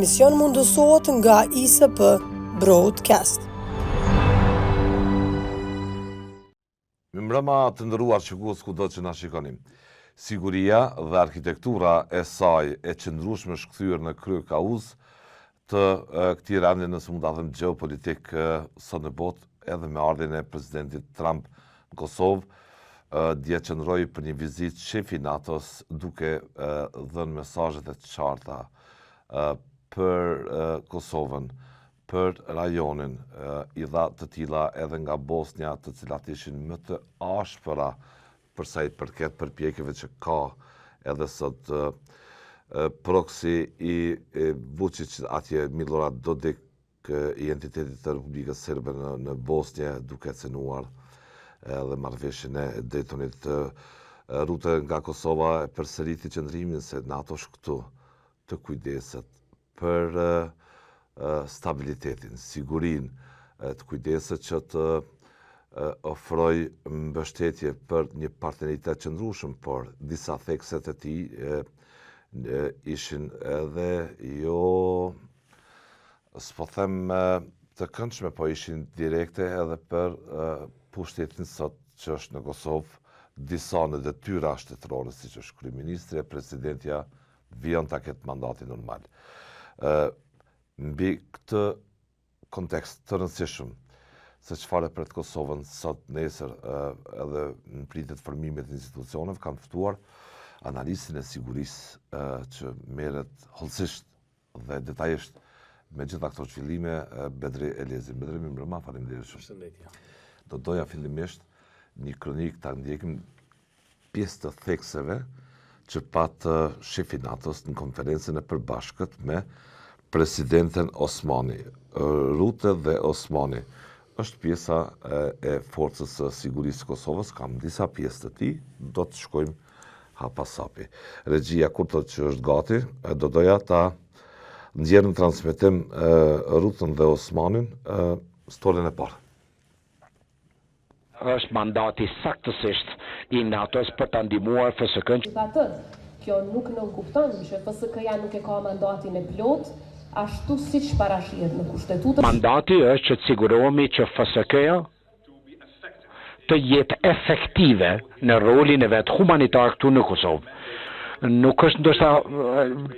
emision mundësohet nga ISP Broadcast. Mbrëma të ndëruar shikues kudo që na shikonim. Siguria dhe arkitektura e saj e qëndrueshme është kthyer në kryekauz të këtij rande, nëse mund ta them, gjeopolitik sot në botë, edhe me ardhjen e presidentit Trump në Kosovë. Dje qëndroi për një vizitë shefi NATO-s, duke dhënë mesazhet e qarta për Kosovën, për rajonin, i dha të tilla edhe nga Bosnia, të cilat ishin më të ashpëra për sa i përket përpjekjeve që ka edhe sot proksi i Vučić atje, Milorad Dodik, i entitetit të Republikës Serbe në Bosnjë, duke cenuar edhe marrëveshjen e Daytonit. Ruta nga Kosova e përsëriti qëndrimin se NATO është këtu të kujdeset për stabilitetin, sigurinë, të kujdeset që të ofroj mbështetje për një partneritet qëndrueshëm, por disa thekset e tij ishin edhe s'po them të këndshme, po ishin direkte edhe për pushtetin sot që është në Kosovë, disa në detyra shtetërore, siç është kryeministri, presidentja vijon ta ketë mandatin normal. Mbi këtë kontekst të rëndësishëm, se çfarë pret Kosovën sot, nesër, edhe në pritje të formimit të institucioneve, kam ftuar analistin e sigurisë që merret hollësisht dhe detajisht me gjitha këto zhvillime, Bedri Elezi. Bedri, mirëmbrëma, faleminderit shumë. Përshëndetje. Do doja fillimisht një kronik ta ndjekim pjesë të thekseve që pat shefi NATO-s në konferencën e përbashkët me presidenten Osmani. Rute dhe Osmani është pjesa e forcës së sigurisë së Kosovës, kam disa pjesë të tij, do të shkojmë hapasapi. Regjia kur thotë që është gati, do doja ta nxjerr në transmetim Rutën dhe Osmanin, storën e parë. Është mandati saktësisht i NATO-s për ta ndihmuar FSK-n. Kjo nuk nënkupton që FSK-ja nuk e ka mandatin e plot, ashtu siç parashihet në kushtetutën. Mandati është që të sigurohemi që FSK-ja të jetë efektive në rolin e vet humanitar këtu në Kosovë. Nuk është ndoshta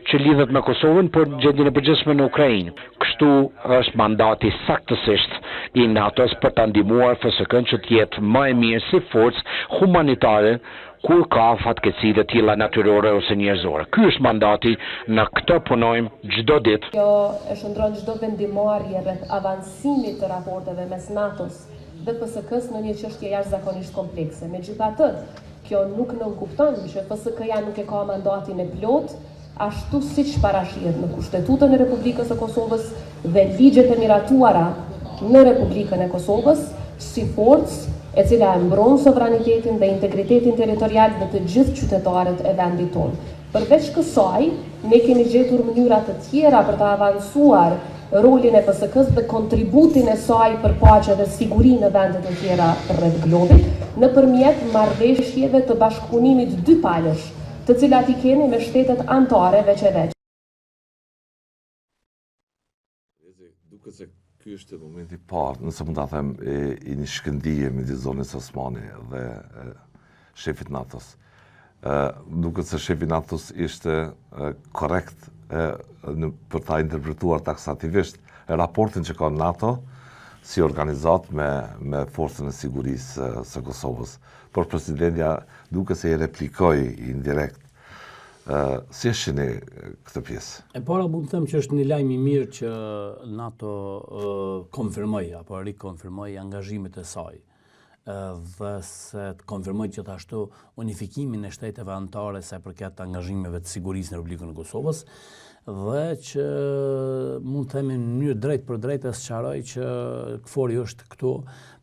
që lidhet me Kosovën, por gjendjen e përgjithshme në Ukrainë. Kështu është mandati saktësisht i NATO-s për ta ndihmuar FSK-n që të jetë më e mirë si forcë humanitare kur ka fatkeqësi të tilla natyrore ose njerëzore. Ky është mandati, në këtë punojmë çdo ditë. Kjo e shndron çdo vendimarrje rreth avancimit të raporteve mes NATO-s dhe FSK-s në një çështje jashtëzakonisht komplekse. Megjithatë, kjo nuk nënkupton që FSK-ja nuk e ka mandatin e plot, ashtu siç parashihet në Kushtetutën e Republikës së Kosovës dhe ligjet e miratuara në Republikën e Kosovës, si forcë e cila e mbron sovranitetin dhe integritetin territorial dhe të gjithë qytetarët e vendit tonë. Përveç kësaj, ne kemi gjetur mënyra të tjera për të avancuar rolin e FSK-s dhe kontributin e saj për paqe dhe siguri në vendet e tjera rreth globit, nëpërmjet marrëveshjeve të bashkëpunimit dypalësh, të cilat i kemi me shtetet anëtare veç e veç. Duket se ky është momenti i parë, nëse mund ta them, i një shkëndije midis zonës Osmani dhe shefit NATO-s. Duket se shefi NATO-s ishte korrekt për ta interpretuar taksativisht raportin që ka NATO si organizat me forcën e sigurisë së Kosovës. Por presidentja duke se i replikoi indirekt. Si e shihni këtë pjesë? E para mund të them që është një lajm i mirë që NATO konfirmoi apo rikonfirmoi angazhimet e saj dhe se të konfirmoj gjithashtu unifikimin e shteteve anëtare sa i përket angazhimeve të sigurisë në Republikën e Kosovës, dhe që mund të themi në mënyrë drejt për drejt e sqaroj që KFOR-i është këtu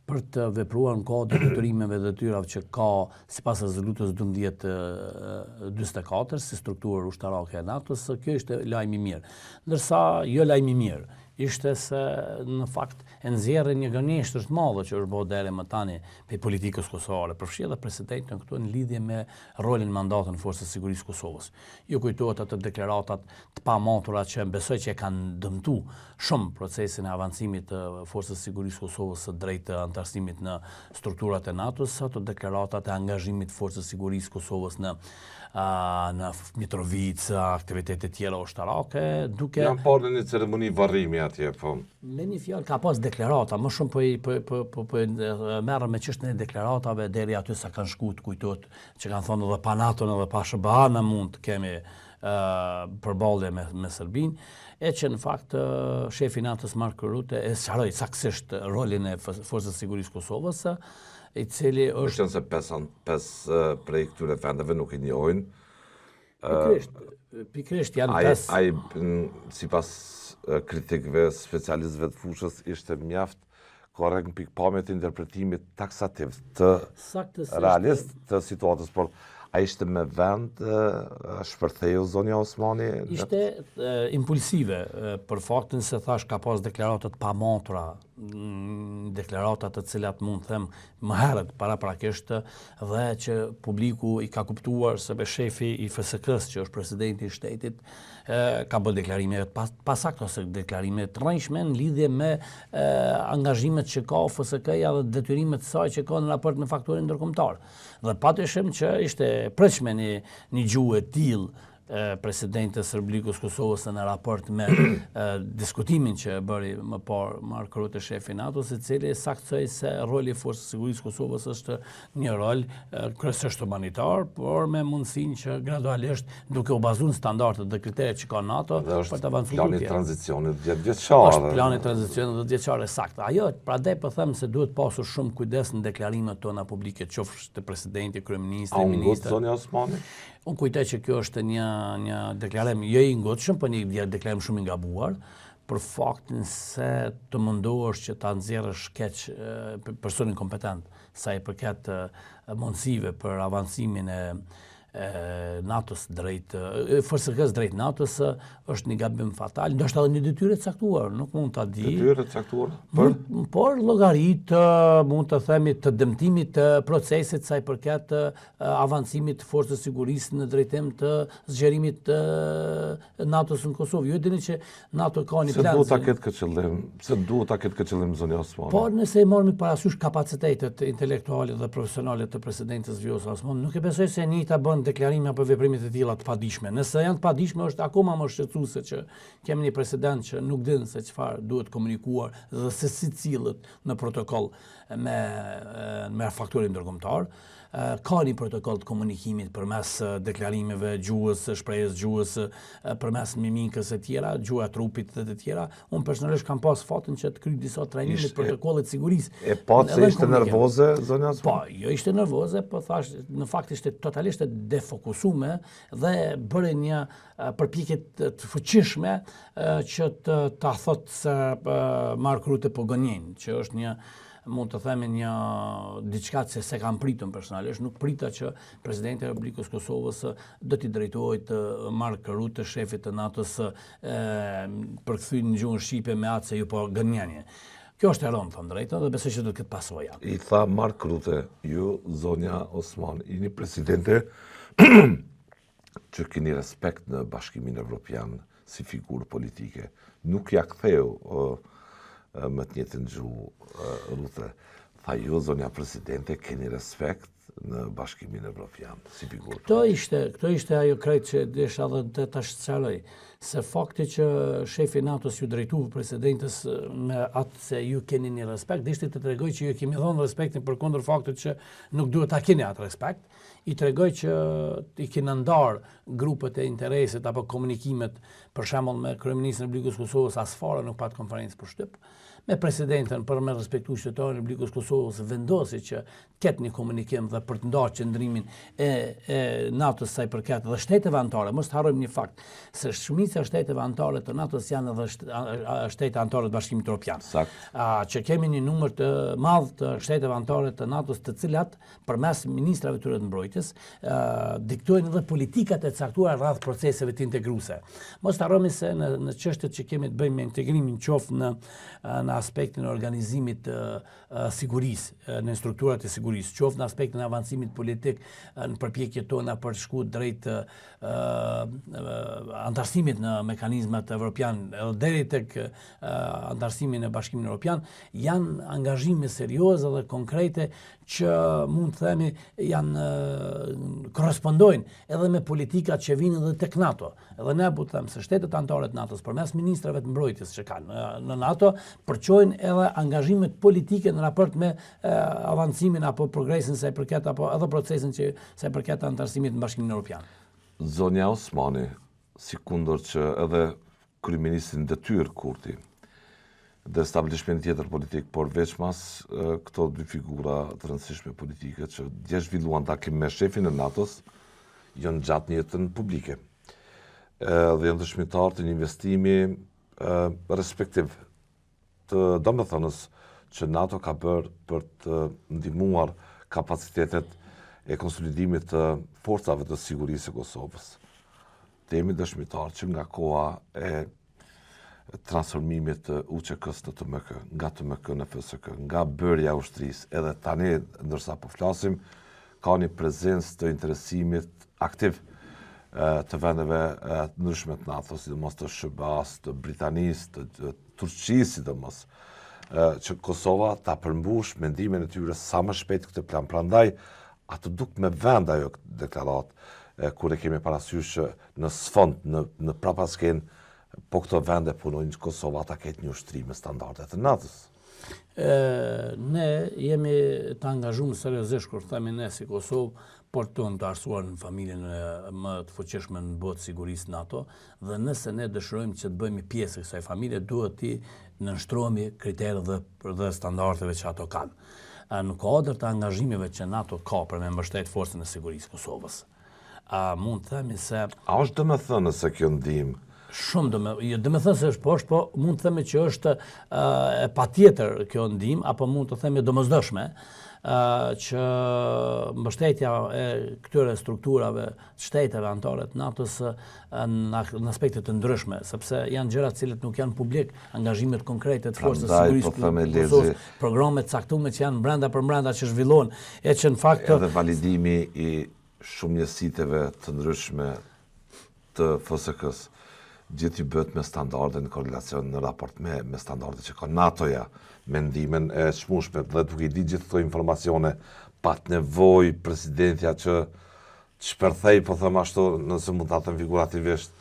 për të vepruar në kohë të detyrimeve dhe detyrave që ka sipas rezolutës 1244 si strukturë ushtarake e NATO-s. Kjo është lajm i mirë. Ndërsa jo lajm i mirë. ishte se në fakt e nxjerrë një gënjeshtër të madhe që është bërë deri më tani pe politikës kosovare, përfshi edhe presidentin këtu në lidhje me rolin mandatën e Forcës së Sigurisë Kosovës. Ju kujtohet ato deklaratat të pamatura që besoj që e kanë dëmtu shumë procesin e avancimit të Forcës së Sigurisë Kosovës së drejtë antarësimit në strukturat e NATO-s, ato deklaratat e angazhimit të Forcës së Sigurisë Kosovës në Mitrovica, aktivitete tjera ushtarake, duke... Janë parë në një ceremoni varrimi atje, po. Me një fjalë ka pas deklarata, më shumë po merrem me çështën e deklaratave deri aty sa kanë shkuar, kujtohet që kanë thonë edhe pa NATO-n edhe pa SBA në mund të kemi përballje me Serbinë, e që në fakt shefi i NATO-s Marko Rutte e sqaroi saktësisht rolin e Forcës së Sigurisë Kosovës, i cili është... se 5 prej këtyre vendeve nuk i njohin. Pikrisht janë 5. Ai sipas kritikëve, specialistëve të fushës, ishte mjaft korrekt në pikpamje të interpretimit taksativ të realist të situatës, por a ishte me vend shpërtheu zonja Osmani? Ishte impulsive, për faktin se thash ka pas deklaratat pamatura, deklaratat të cilat mund të them më herët paraprakisht, dhe që publiku i ka kuptuar se shefi i FSK-s, që është presidenti i shtetit, ka bërë deklarime pasakta ose deklarime të rrënjshme në lidhje me angazhimet që ka FSK-ja dhe detyrimet të saj që ka në raport me faktorin ndërkombëtar. Dhe patyshim që ishte pritshme një gjuhë e tillë presidentës Republikës Kosovës në raport me diskutimin që e bëri më parë Marko Rutte, shefi i NATO-s, i cili saktoi se roli i Forcës së Sigurisë Kosovës është një rol kryesisht humanitar, por me mundësinë që gradualisht duke u bazuar në standardet dhe kriteret që ka NATO për të avancuar. Plani i tranzicionit 10 vjeçar. Është plani i tranzicionit 10 vjeçar saktë. Ajo, prandaj po them se duhet pasur shumë kujdes në deklarimet tona publike, qofsh të presidenti, kryeministri, ministri. Zonja Osmani? Unë kujtoj që kjo është një deklarim jo i ngutshëm, por një deklarim shumë i gabuar, për faktin se të mundohesh që ta nxjerrësh keq personin kompetent sa i përket mundësive për avancimin e NATO-s drejt FSK-s drejt NATO-s është një gabim fatal, ndoshta edhe një detyrë e caktuar, nuk mund ta di. Detyrë e caktuar? Por llogaritë mund të themi të dëmtimit të procesit sa i përket avancimit të forcës sigurisë në drejtim të zgjerimit të NATO-s në Kosovë. Ju dini që NATO ka një plan. Se duhet ta ketë këtë qëllim, këtë qëllim zonja Osmani. Por nëse i marrim parasysh kapacitetet intelektuale dhe profesionale të presidentës Vjosa Osmani, nuk e besoj se njëta bën deklarime apo veprimet e tilla të padijshme. Nëse janë të padijshme, është akoma më shqetësuese që kemi një president që nuk din se çfarë duhet komunikuar dhe se si cilët në protokoll me faktorin ndërkombëtar. Ka një protokoll të komunikimit përmes deklarimeve, gjuhës, shprehjes gjuhës, përmes mimikës e tjera, gjuha e trupit dhe të tjera. Unë personalisht kam pas fatin që të kryj disa trajnime të protokollit sigurisë. E pa se ishte nervoze, zonja Osmani? Po, jo ishte nervoze, po thash, në fakt ishte totalisht defokusume dhe bëri një përpjekje të fuqishme që ta thotë se Marko Rutte po gënjen, që është një mund të themi një diçka që se kam pritën personalisht, nuk prita që presidenti i Republikës Kosovës do t'i drejtohet Marko Rutte, shefit të NATO-s, përkthyer në gjuhën shqipe me atë se ju po gënjeni. Kjo është e rëndë, thënë drejtën, dhe besoj që do të ketë pasoja. I tha Marko Rutte, ju, zonja Osmani, jeni presidente që keni respekt në Bashkimin Evropian si figurë politike. Nuk ja ktheu më të njëjtën gjuhë Rutte. Tha ju, zonja presidente, keni respekt në Bashkimin Evropian si figurë. Këto ishte ajo krejt që desha dhe ta shqaroj, se fakti që shefi NATO-s ju drejtuve presidentës me atë se ju keni një respekt, ishte të tregoj që ju kemi dhënë respektin përkundër faktit që nuk duhet ta keni atë respekt, i tregoj që i keni ndarë grupet e interesit apo komunikimet, për shembull me kryeministrin e Republikës Kosovës as fare nuk pat konferencë për shtyp. Me presidentën për me respektu qytetarën e Republikës Kosovës vendosi që ketë një komunikim dhe për të ndarë qëndrimin e NATO-s sa i përket dhe shteteve anëtare. Mos të harrojmë një fakt, se shumica e shteteve anëtare të NATO-s janë edhe shtete anëtare të Bashkimit Evropian. Që kemi një numër të madh të shteteve anëtare të NATO-s, të cilat përmes ministrave tyre të mbrojtjes diktojnë edhe politikat e caktuara rreth proceseve të integruese. Mos të harrojmë se në çështjet që kemi të bëjmë me integrimin qoftë në aspektin e organizimit të sigurisë, në strukturat e sigurisë, qoftë në aspektin e avancimit politik, në përpjekjet tona për të shkuar drejt antarësimit në mekanizmat evropian, edhe deri tek antarësimin në Bashkimin Evropian, janë angazhime serioze dhe konkrete që mund të themi korrespondojnë edhe me politikat që vinë edhe tek NATO. Edhe ne po them se shtetet anëtare të NATO-s përmes ministrave të mbrojtjes që kanë në NATO përqojnë edhe angazhimet politike në raport me avancimin apo progresin sa i përket apo edhe procesin që sa i përket antarësimit në Bashkimin Evropian. Zonja Osmani, sikundër që edhe kryeministrin detyrë Kurti dhe establishment tjetër politik, por veç mas këto dy figura të rëndësishme politike që dje zhvilluan takim me shefin e NATO-s, janë gjatë një jetën publike. Dhe janë dëshmitar të një investimi respektiv të domethënës që NATO ka bërë për të ndihmuar kapacitetet e konsolidimit të forcave të sigurisë e Kosovës. Jemi dëshmitar që nga koha e transformimit të UÇK-s në TMK, nga TMK në FSK, nga bërja e ushtrisë, edhe tani ndërsa po flasim, ka një prezencë të interesimit aktiv të vendeve të ndryshme të NATO, sidomos të SHBA-s, të Britanisë, të Turqisë sidomos, që Kosova ta përmbush mendimin e tyre sa më shpejt këtë plan. Prandaj, atë duk me vend ajo deklarat, kur e kemi parasysh në sfond, në prapasken, po këto vende punojnë që Kosova ta ketë një ushtri me standardet të NATO-s. Ne jemi të angazhuar seriozisht kur themi ne si Kosovë, por tonë të arsuar në familjen më të fuqishme në botë sigurisë NATO, dhe nëse ne dëshirojmë që të bëhemi pjesë e kësaj familje, duhet të nënshtrohemi kriteret dhe standardeve që ato kanë. Në kuadër të angazhimeve që NATO ka për me mbështet forcën e sigurisë Kosovës, mund të themi se... A është domethënë se kjo ndihmë? Shumë domethënë se është poshtë, po mund të themi që është e patjetër kjo ndihmë, apo mund të themi domosdoshme, që mbështetja e këtyre strukturave shteteve anëtare të NATO-s në aspekte të ndryshme, sepse janë gjëra të cilët nuk janë publik, angazhimet konkrete të forcës së sigurisë Kosovës, programe të caktuara që janë brenda për brenda që zhvillohen, e që në fakt edhe validimi i shumë njësiteve të ndryshme të FSK-s gjithë i bët me standarde në korelacion në raport me standarde që ka NATO-ja, me ndimen e shmushme, dhe duke i di gjithë këto informacione, pat nevoj presidentja që shperthej, po thëmë ashtu, nëse mund të atëm figurativisht.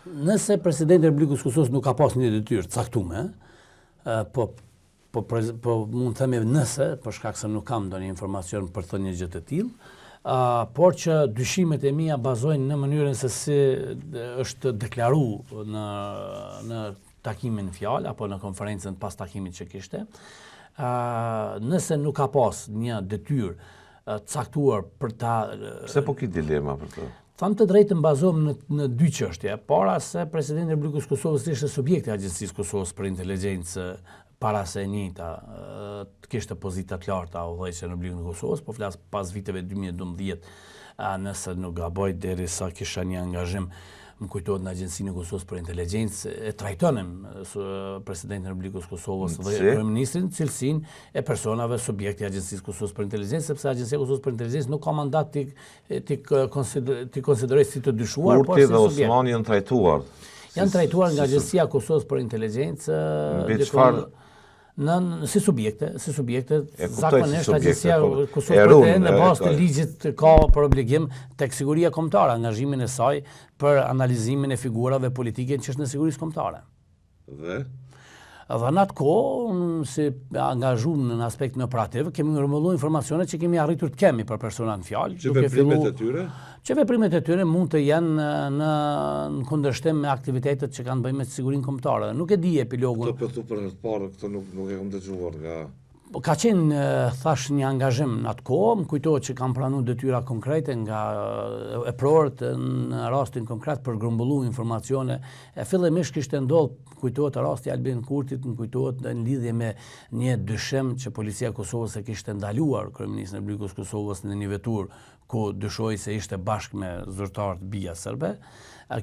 Nëse presidenti i Republikës Kosovës nuk ka pas një detyrë të caktuar, po mund të themi nëse, për shkak se nuk kam ndonjë informacion për të një gjë të tillë, por që dyshimet e mia bazojnë në mënyrën se si është deklaruar në takimin fjalë apo në konferencën pas takimit që kishte. Nëse nuk ka pas një detyrë caktuar për ta... Pse po ki dilema për të? Tham të drejtën bazohem në dy çështje. Para se presidenti i Republikës Kosovës ishte subjekti i Agjencisë Kosovës për Inteligjencë para se njëta të kishte pozita të larta udhëheqje në Republikën e Kosovës, po flas pas viteve 2012, nëse nuk gaboj, derisa kisha një angazhim, më kujtohet në Agjencinë e Kosovës për Inteligjencë, e trajtonim presidentin e Republikës Kosovës dhe kryeministrin cilësinë e personave subjekti i Agjencisë Kosovës për Inteligjencë, sepse Agjencia e Kosovës për Inteligjencë nuk ka mandat të konsiderojë si të dyshuar, por si subjekt. Kurti dhe Osmani janë trajtuar. Janë trajtuar nga Agjencia e Kosovës për Inteligjencë si subjekte, zakonisht Agjencia e Kosovës për Inteligjencë në bazë të ligjit ka për obligim tek siguria kombëtare, angazhimin e saj për analizimin e figurave politike në çështën e sigurisë kombëtare. Dhe në atë kohë, si angazhuar në aspektin operativ, kemi rrëmulluar informacione që kemi arritur të kemi për persona në fjalë. Që veprimet e tyre? Që veprimet e tyre mund të janë në kundërshtim me aktivitetet që kanë bëjmë me sigurinë kombëtare. Nuk e di epilogun. Këto për herë të parë, këto nuk e kam dëgjuar nga... Ka qenë, thash, një angazhim në atë kohë, më kujtohet që kam pranuar detyra konkrete nga EPROR-t në rastin konkret për grumbullu informacione. Fillimisht kishte ndodhur, kujtohet rasti Albin Kurtit, më kujtohet në lidhje me një dyshim që policia e Kosovës e kishte ndaluar kryeministin e Republikës Kosovës në një vetur ku dyshoi se ishte bashkë me zyrtarët bija serbe.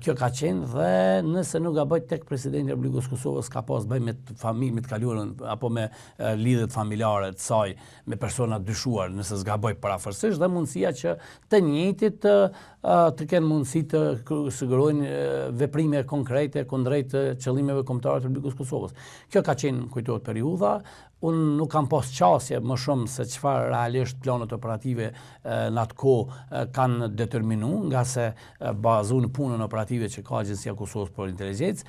Kjo ka qenë dhe nëse nuk gaboj tek presidenti i Republikës Kosovës ka pas bëj me familje, me të kaluarën apo me lidhjet familjare të saj me persona dyshuar, nëse s'gaboj parafërsisht, dhe mundësia që të njëjtit të kenë mundësi të sigurojnë veprime konkrete kundrejt qëllimeve kombëtare të Republikës Kosovës. Kjo ka qenë, kujtohet, periudha. Unë nuk kam pas qasje më shumë se çfarë realisht planet operative në atë kohë kanë determinu, nga se bazuar në punën operative që ka Agjencia e Kosovës për Inteligjencë,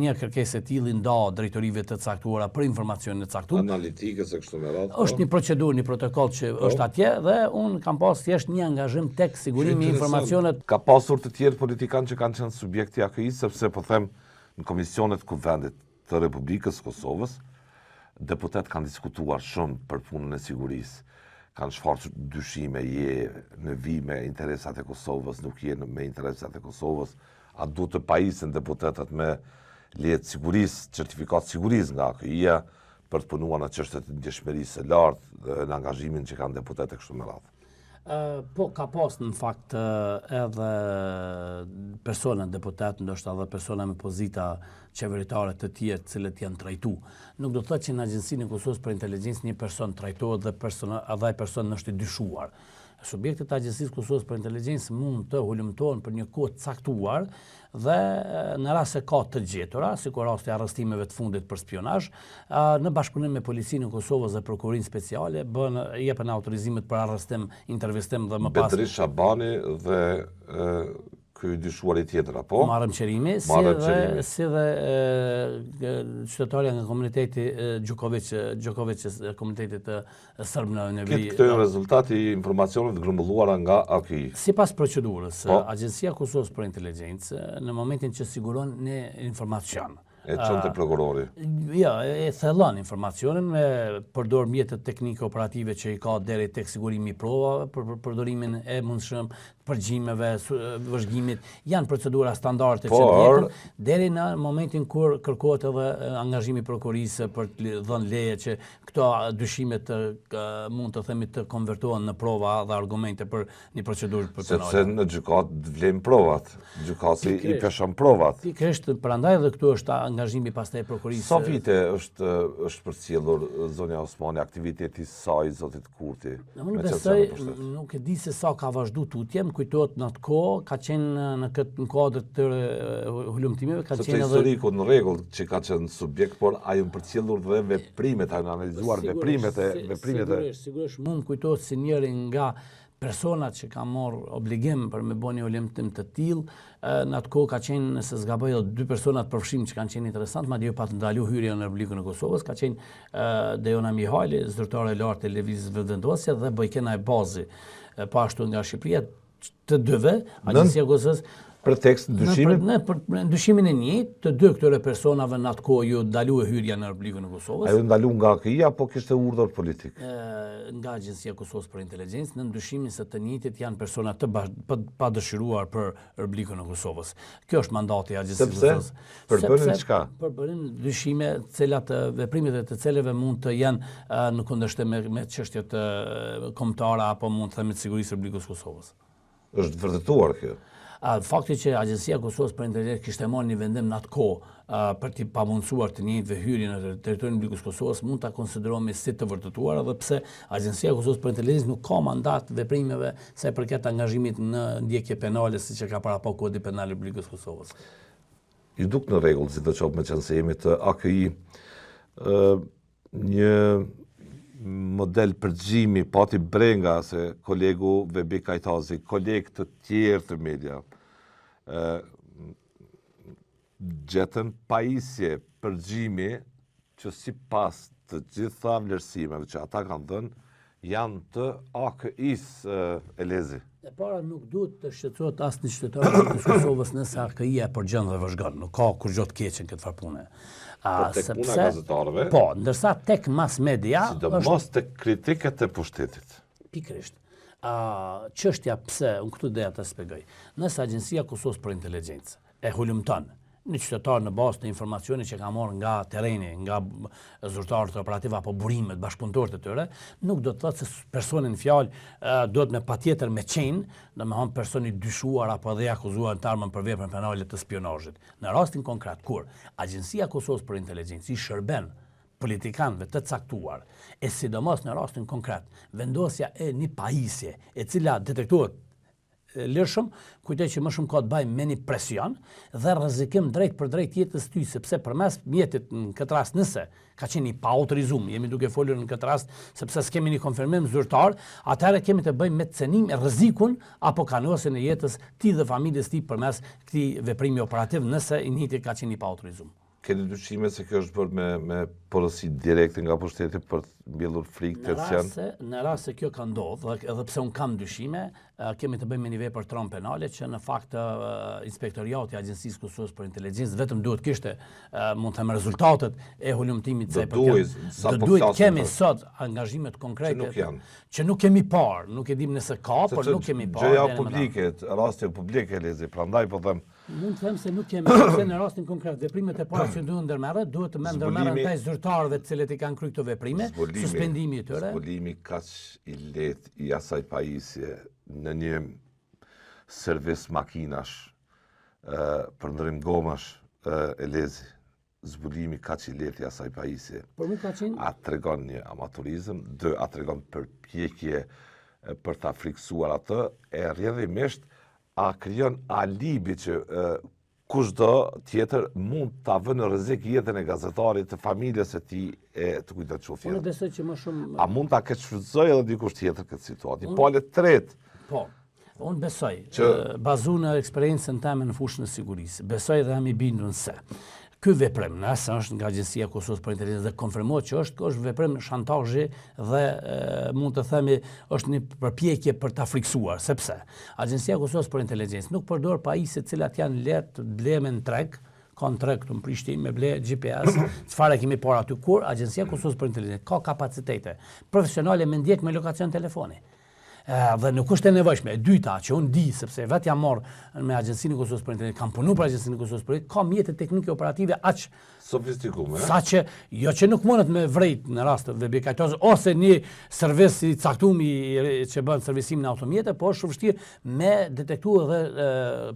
një kërkesë e tillë nda drejtorive të caktuara për informacione të caktuara. Analitike se kështu me radhë. Është një procedurë, një protokoll që është atje dhe unë kam pas thjesht një angazhim tek sigurimi i informacionet. Ka pasur të tjerë politikanë që kanë qenë subjekti AKI-s, sepse po them në komisionet kuvendit të Republikës Kosovës, deputet kanë diskutuar shumë për punën e sigurisë. Kanë shfaqur dyshime, je në vi me interesat e Kosovës, nuk je me interesat e Kosovës. A duhet të pajisen deputetat me lejet sigurisë, certifikat sigurisë nga AKI-ja për të punuar në çështjet e ndjeshmërisë së lartë dhe në angazhimin që kanë deputetë kështu me radhë. Po ka pas në fakt edhe persona deputet, ndoshta edhe persona me pozita qeveritare të tjerë cilët janë trajtu. Nuk do të thotë që në Agjencinë e Kosovës për Inteligjencë një person trajtohet dhe ai person është i dyshuar. Subjektet e Agjencisë Kosovës për Inteligjencë mund të hulumtohen për një kohë të caktuar dhe në rast se ka të gjetura, sikur rasti i arrestimeve të fundit për spionazh, në bashkëpunim me policinë e Kosovës dhe prokurorinë speciale jepen autorizimet për arrestim, intervistim dhe më pas Bedri Shabani dhe ky dyshuari tjetër apo? Marrëm qërimi, si dhe qytetarja nga komuniteti Gjukovic, komunitetit sërb në veri. Këtë rezultati i informacioneve grumbulluara nga AKI. Sipas procedurës, Agjencia e Kosovës për Inteligjencë, në momentin që siguron një informacion, E çon te prokurori. Ja, e thellon informacionin me përdor mjetet teknike operative që i ka deri tek sigurimi i provave, për përdorimin e mundshëm përgjimeve, vëzhgimit, janë procedura standarde që ndjeken deri në momentin kur kërkohet edhe angazhimi i prokurorisë për të dhënë leje që këto dyshimet mund të themi të konvertohen në prova dhe argumente për një procedurë për penale. Sepse në gjykat vlen provat. Gjykati i peshon provat. Pikërisht, prandaj edhe këtu është angazhimi pastaj prokurorisë. Sa vite është përcjellur zonja Osmani aktiviteti i saj zotit Kurti? Unë besoj, nuk e di se sa ka vazhdu tutje, më kujtohet në atë kohë, ka qenë në kuadër të hulumtimeve, ka qenë edhe historiku në rregull që ka qenë subjekt, por ai u përcjellur dhe veprimet, ai analizuar veprimet e Sigurisht mund kujtohet si njëri nga personat që ka marrë obligim për me bëni hulumtim të tillë. Në atë kohë ka qenë, nëse s'gaboj, dy personat përfshim që kanë qenë interesant, madje pa të ndaluar hyrjen në Republikën e Kosovës, ka qenë Dejona Mihajli, zyrtare e lartë e Lëvizjes Vendosje dhe Bojkena e Bazi, po ashtu nga Shqipëria, të dyve, Agjencia e Kosovës për tekst ndyshimin? Për ndyshimin e njëjtë, të dy këtyre personave në atë kohë ju ndalua hyrja në Republikën e Kosovës. Ai u ndalu nga AKI apo kishte urdhër politik? Nga Agjencia e Kosovës për Inteligjencë, në ndyshimin se të njëjtit janë persona të padëshiruar për Republikën e Kosovës. Kjo është mandati i Agjencisë së Kosovës. Për bënin çka? Për bënin dyshime, veprimet e të cilave mund të janë në kundërshtim me çështjet kombëtare apo mund të themi të sigurisë së Republikës së Kosovës. Është vërtetuar kjo? Fakti që Agjencia e Kosovës për Inteligjencë kishte marrë një vendim në atë kohë për të pamundsuar të njëjtëve hyrjen në territorin e Republikës së Kosovës mund ta konsiderohemi si të vërtetuar, edhe pse Agjencia e Kosovës për Inteligjencë nuk ka mandat veprimeve sa i përket angazhimit në ndjekje penale siç e ka parapo Kodi Penal i Republikës së Kosovës. I duk në rregull, sidoqoftë me qenë se jemi të AKI, një model përgjimi pati Brenga, se kolegu Vebi Kajtazi, kolegë të tjerë të media, gjetën pajisje përgjimi që si pas të gjitha vlerësimeve që ata kanë dhënë, janë të AKI-s, Elezi? E para nuk duhet të shqetësohet asnjë qytetar të Kosovës nëse AKI-ja e përgjën dhe vëzhgon. Nuk ka kur gjë të keqe në këtë farë pune. Tek puna e gazetarëve? Po, ndërsa tek mass media sidomos tek kritiket e pushtetit. Pikërisht. Çështja pse unë këtu doja ta shpjegoj. Nëse Agjencia e Kosovës për Inteligjencë e hulumton një qytetar në bazë të informacioni që ka marrë nga terreni, nga zyrtarët operativ apo burimet, bashkëpunëtorët e tyre, nuk do të thotë se personi në fjalë do të me patjetër me qenë, domethënë personi dyshuar apo dhe akuzuar të armën për veprën penale të spionazhit. Në rastin konkret kur Agjencia e Kosovës për Inteligjencë i shërben politikanëve të caktuar, e sidomos në rastin konkret, vendosja e një pajisje e cila detektohet lirshëm, kujtoj që më shumë ka të bëjë me një presion dhe rrezikim drejt për drejt jetës ty, sepse përmes mjetit në këtë rast nëse ka qenë i pa autorizum, jemi duke folur në këtë rast sepse s'kemi një konfirmim zyrtar, atëherë kemi të bëjmë me cenim e rrezikun apo kanosin e jetës ti dhe familjes ti përmes këtij veprimi operativ nëse i njëjti ka qenë i pa autorizum. Keni dyshime se kjo është bërë me porosi direkte nga pushteti për të mbjellur frikë, tension? Në rast se kjo ka ndodhur, edhe pse un kam dyshime, kemi të bëjmë me një vepër tron penale që në fakt inspektoriati i Agjencisë Kosovës për Inteligjencë vetëm duhet kishte mund të them rezultatet e hulumtimit se duhet kemi sot angazhime të konkrete që nuk kemi parë, nuk e dim nëse ka, por nuk kemi parë. Gjëja publike, rasti publike Lezi, prandaj po them. Mund të them se nuk kemi, sepse në rastin konkret veprimet e para që duhen ndërmerret, duhet të ndërmerren ndaj zyrtarëve të cilët i kanë kryer këto veprime, suspendimi i tyre. Zbulimi kaq i lehtë i asaj pajisje në një servis makinash, për ndërim gomash, Elezi, zbulimi kaq i lehtë i asaj pajisje. A tregon një amatorizëm, a tregon përpjekje për ta friksuar atë, e rrjedhimisht a krijon alibi që kushdo tjetër mund ta vënë në rrezik jetën e gazetarit, të familjes së tij e të kujt qoftë. Unë besoj që më shumë a mund ta keqshfrytëzojë edhe dikush tjetër këtë situatë. Palë tret. Po. Unë besoj që bazuar në eksperiencën time në fushën e sigurisë, besoj dhe jam i bindur se ky veprim, nëse është nga Agjencia e Kosovës për Inteligjencë dhe konfirmohet që është veprim shantazhi dhe mund të themi është një përpjekje për ta friksuar, sepse Agjencia e Kosovës për Inteligjencë nuk përdor pajisje të cilat janë lehtë të blehen në treg, kanë treg këtu në Prishtinë me ble GPS, çfarë kemi parë aty kur Agjencia e Kosovës për Inteligjencë ka kapacitete profesionale me ndjek me lokacion telefoni. Dhe nuk është e nevojshme. E dyta që unë di, sepse vetë jam marrë me Agjencinë e Kosovës për Inteligjencë, kam punuar për Agjencinë e Kosovës për Inteligjencë, ka mjete teknike operative aq sofistikume. Saqë jo që nuk mundet me vrejt në rast të vebikajtoz ose një servis i caktuar që bën servisimin e automjete, por është vështirë me detektuar edhe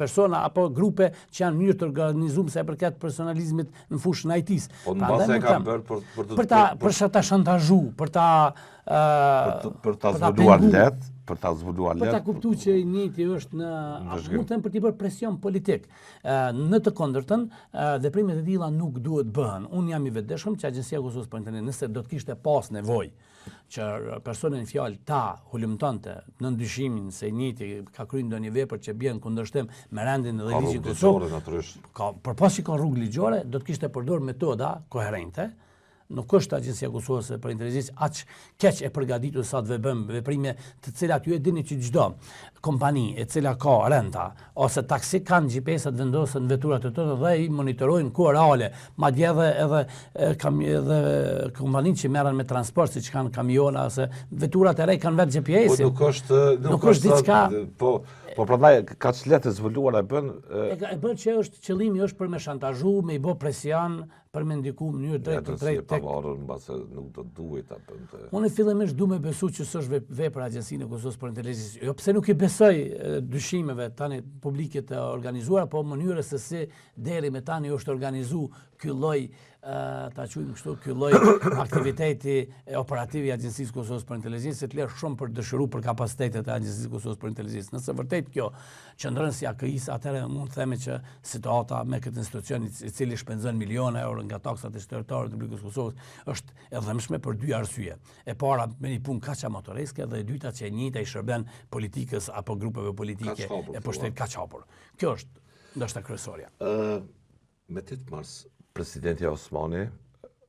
persona apo grupe që janë mënyrë të organizuar sa i përket personalizmit në fushën e IT-s. Po mbase ka bërë për ta shantazhu, për ta zbuluar lehtë, për ta kuptuar që i njëjti është në mund të them për të bërë presion politik. Në të kundërtën, veprimet e tilla nuk duhet bëhen. Unë jam i vetëdijshëm që Agjencia e Kosovës për Inteligjencë nëse do të kishte pas nevojë që personi në fjalë ta hulumtonte në ndyshimin se i njëjti ka kryer ndonjë vepër që bën kundërshtim me rendin dhe ligjin Kosovës. Përpos që ka rrugë ligjore, do të kishte përdorur metoda koherente. Nuk është Agjencia e Kosovës për Inteligjencë aq keq e përgatitur sa të bëjmë veprime të cilat ju e dini që çdo kompani e cila ka renta ose taksi kanë GPS-a të vendosur në veturat e tyre dhe i monitorojnë kohë reale, madje edhe kompanitë që merren me transport siç kanë kamiona ose veturat e reja kanë vetë GPS-in. Nuk është diçka. Po prandaj kaq lehtë zbuluar e bën që është qëllimi është për me shantazhu, me i bë presion, për me ndiku në mënyrë drejt për drejt tek. Mbase nuk do duhet ta bënte. Unë fillimisht du me besu që s'është vepër Agjencinë e Kosovës për Inteligjencë. Jo pse nuk i besoj dyshimeve tani publike të organizuara, po mënyrës se si deri me tani është organizuar ky lloj ta quajmë kështu, ky lloj aktiviteti operativ i Agjencisë Kosovës për Inteligjencë të lërë shumë për dëshiruar për kapacitetet e Agjencisë Kosovës për Inteligjencë. Nëse vërtet kjo qëndron si AKI-s, atëherë mund të themi që situata me këtë institucion i cili shpenzon miliona euro nga taksat e shtetrore të Republikës Kosovës është e dhëmshme për dy arsye. E para me një punë kaq amatoreske dhe e dyta që e njëjta i shërben politikës apo grupeve politike e pushtetit kaq hapur. Kjo është ndoshta kryesorja. Me 8 mars presidenti Osmani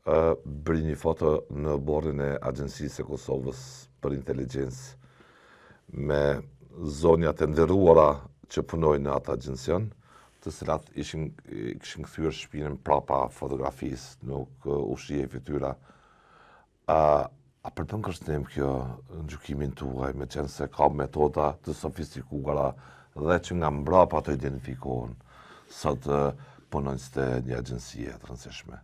bëri një foto në borrin e Agjencisë e Kosovës për Inteligjencë me zonjat e nderuara që punojnë në atë agjencion, të cilat kishin kthyer shpinën prapa fotografisë, nuk u shihej fytyra. A përbën kërcënim kjo në gjykimin tuaj, me qenë se ka metoda të sofistikuara dhe që nga mbrapa të identifikohen sot punonjës të një agjencie të rëndësishme?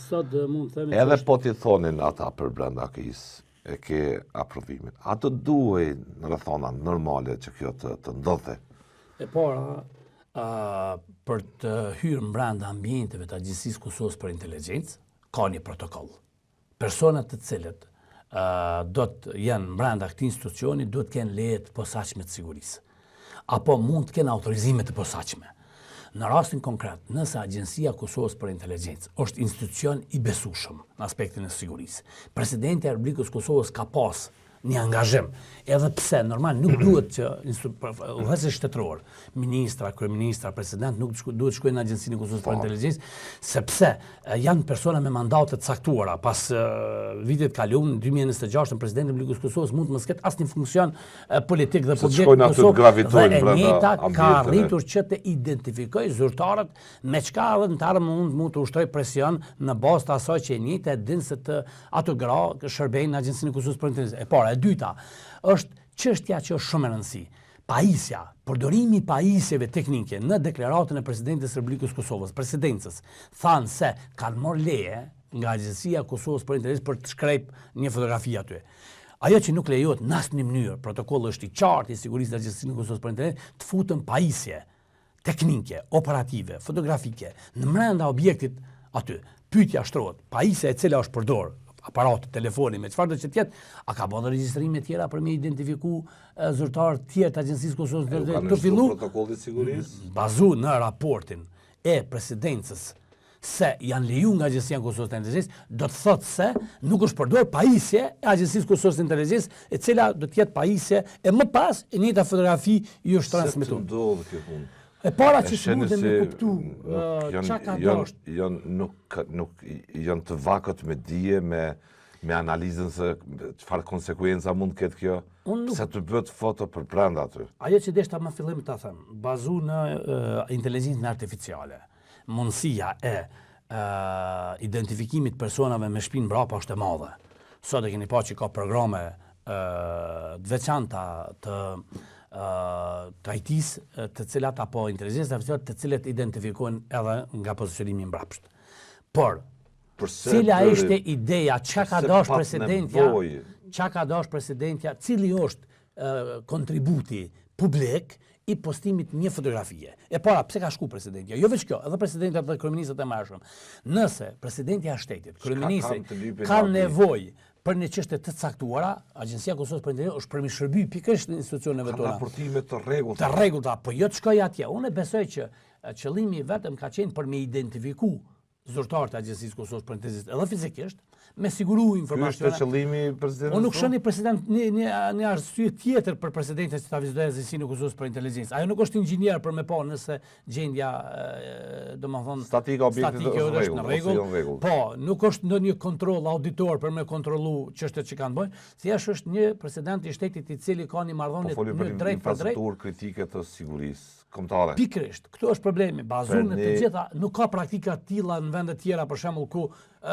Sot mund të themi edhe po t'i thonin ata për brenda KIS e ke aprovimin. A të duhej në rrethona normale që kjo të ndodhe? E para, për të hyrë brenda ambienteve të Agjencisë Kosovës për Inteligjencë, ka një protokoll. Personat të cilët do të janë brenda këtij institucioni do të kenë leje të posaçme të sigurisë, apo mund të kenë autorizime të posaçme. Në rastin konkret, nëse Agjencia Kosovës për Inteligjencë është institucion i besueshëm në aspektin e sigurisë, Presidenti i Republikës Kosovës ka pas një angazhim, edhe pse normal nuk duhet që udhëheqësi shtetëror, ministra, kryeministra, president nuk duhet shkojnë në Agjencinë e Kosovës për Inteligjencë, sepse janë persona me mandate të caktuara. Pas vitit kaluar, në 2026, Presidenti i Republikës Kosovës mund të mos ketë asnjë funksion politik dhe publik në Kosovë. Dhe e njëjta ka arritur që të identifikojë zyrtarët me çka edhe në të ardhmen mund të ushtrojë presion në bazë të asaj që e njëjta e din se ato gra shërbejnë në Agjencinë e Kosovës për Inteligjencë. E dyta, është çështja që është shumë e rëndësishme. Pajisja, përdorimi i pajisjeve teknike në deklaratën e Presidentes së Republikës Kosovës, presidencës, thanë se kanë marrë leje nga Agjencia e Kosovës për Inteligjencë për të shkrejp një fotografi aty. Ajo që nuk lejohet në asnjë mënyrë, protokolli është i qartë i sigurisë të Agjencisë e Kosovës për Inteligjencë, të futën pajisje teknike, operative, fotografike në brenda objektit aty. Pyetja shtrohet, pajisja e cila është përdorur aparat, telefoni, me çfarë do që tjetë, a ka bërë regjistrime tjera për me identifiku zyrtarë tjerë të Agjencisë Kosovës të fillu? Protokolli sigurisë? Bazu në raportin e presidencës se janë leju nga Agjencia Kosovës të Inteligjencës, do të thotë se nuk është përdorur pajisje e Agjencisë Kosovës të Inteligjencës, e cila do të jetë pajisje e më pas e njëjta fotografi ju është transmetuar. Se të ndodhë kjo punë? E para që s'mundem me kuptu çka ka dashur. Janë të vakët me dije, me analizën se çfarë konsekuenca mund të ketë kjo, se të bëhet foto për brenda aty. Ajo që deshta më fillim ta them, bazu në inteligjencën artificiale, mundësia e identifikimit personave me shpinë mbrapa është e madhe. Sot e keni pa që ka programe të veçanta të IT-së të cilat apo inteligjencë artificiale të cilat identifikojnë edhe nga pozicionimi mbrapsht. Por cila ishte ideja, çka ka dashur presidentja, cili është kontributi publik i postimit një fotografie. E para, pse ka shku presidentja? Jo veç kjo, edhe presidentja dhe kryeministët e mërshëm. Nëse presidentja e shtetit, kryeministri ka nevojë për një çështje të caktuara, Agjencia e Kosovës për Inteligjencë është për mi shërby pikërisht në institucioneve tona. Ka raportime të rregullta. Të rregullta, po jo të shkoj atje. Unë besoj që qëllimi vetëm ka qenë për me identifiku zyrtarët e Agjencisë Kosovës për Inteligjencë, edhe fizikisht, me siguru informacione. Ky është qëllimi i presidentit? Unë nuk shoh një arsye tjetër për presidentin që ta vizitojë Agjencinë e Kosovës për Inteligjencë. Ajo nuk është inxhinier për me pa nëse gjendja, domethënë, statika objektit është në rregull. Po, nuk është ndonjë kontroll auditor për me kontrollu çështjet që kanë bëjnë, thjesht është një president i shtetit i cili ka një marrëdhënie të drejtë për drejtë. Infrastrukturë kritike të sigurisë kombëtare. Pikërisht, këtu është problemi. Bazuar në të gjitha, nuk ka praktika të tilla në vende tjera, për shembull ku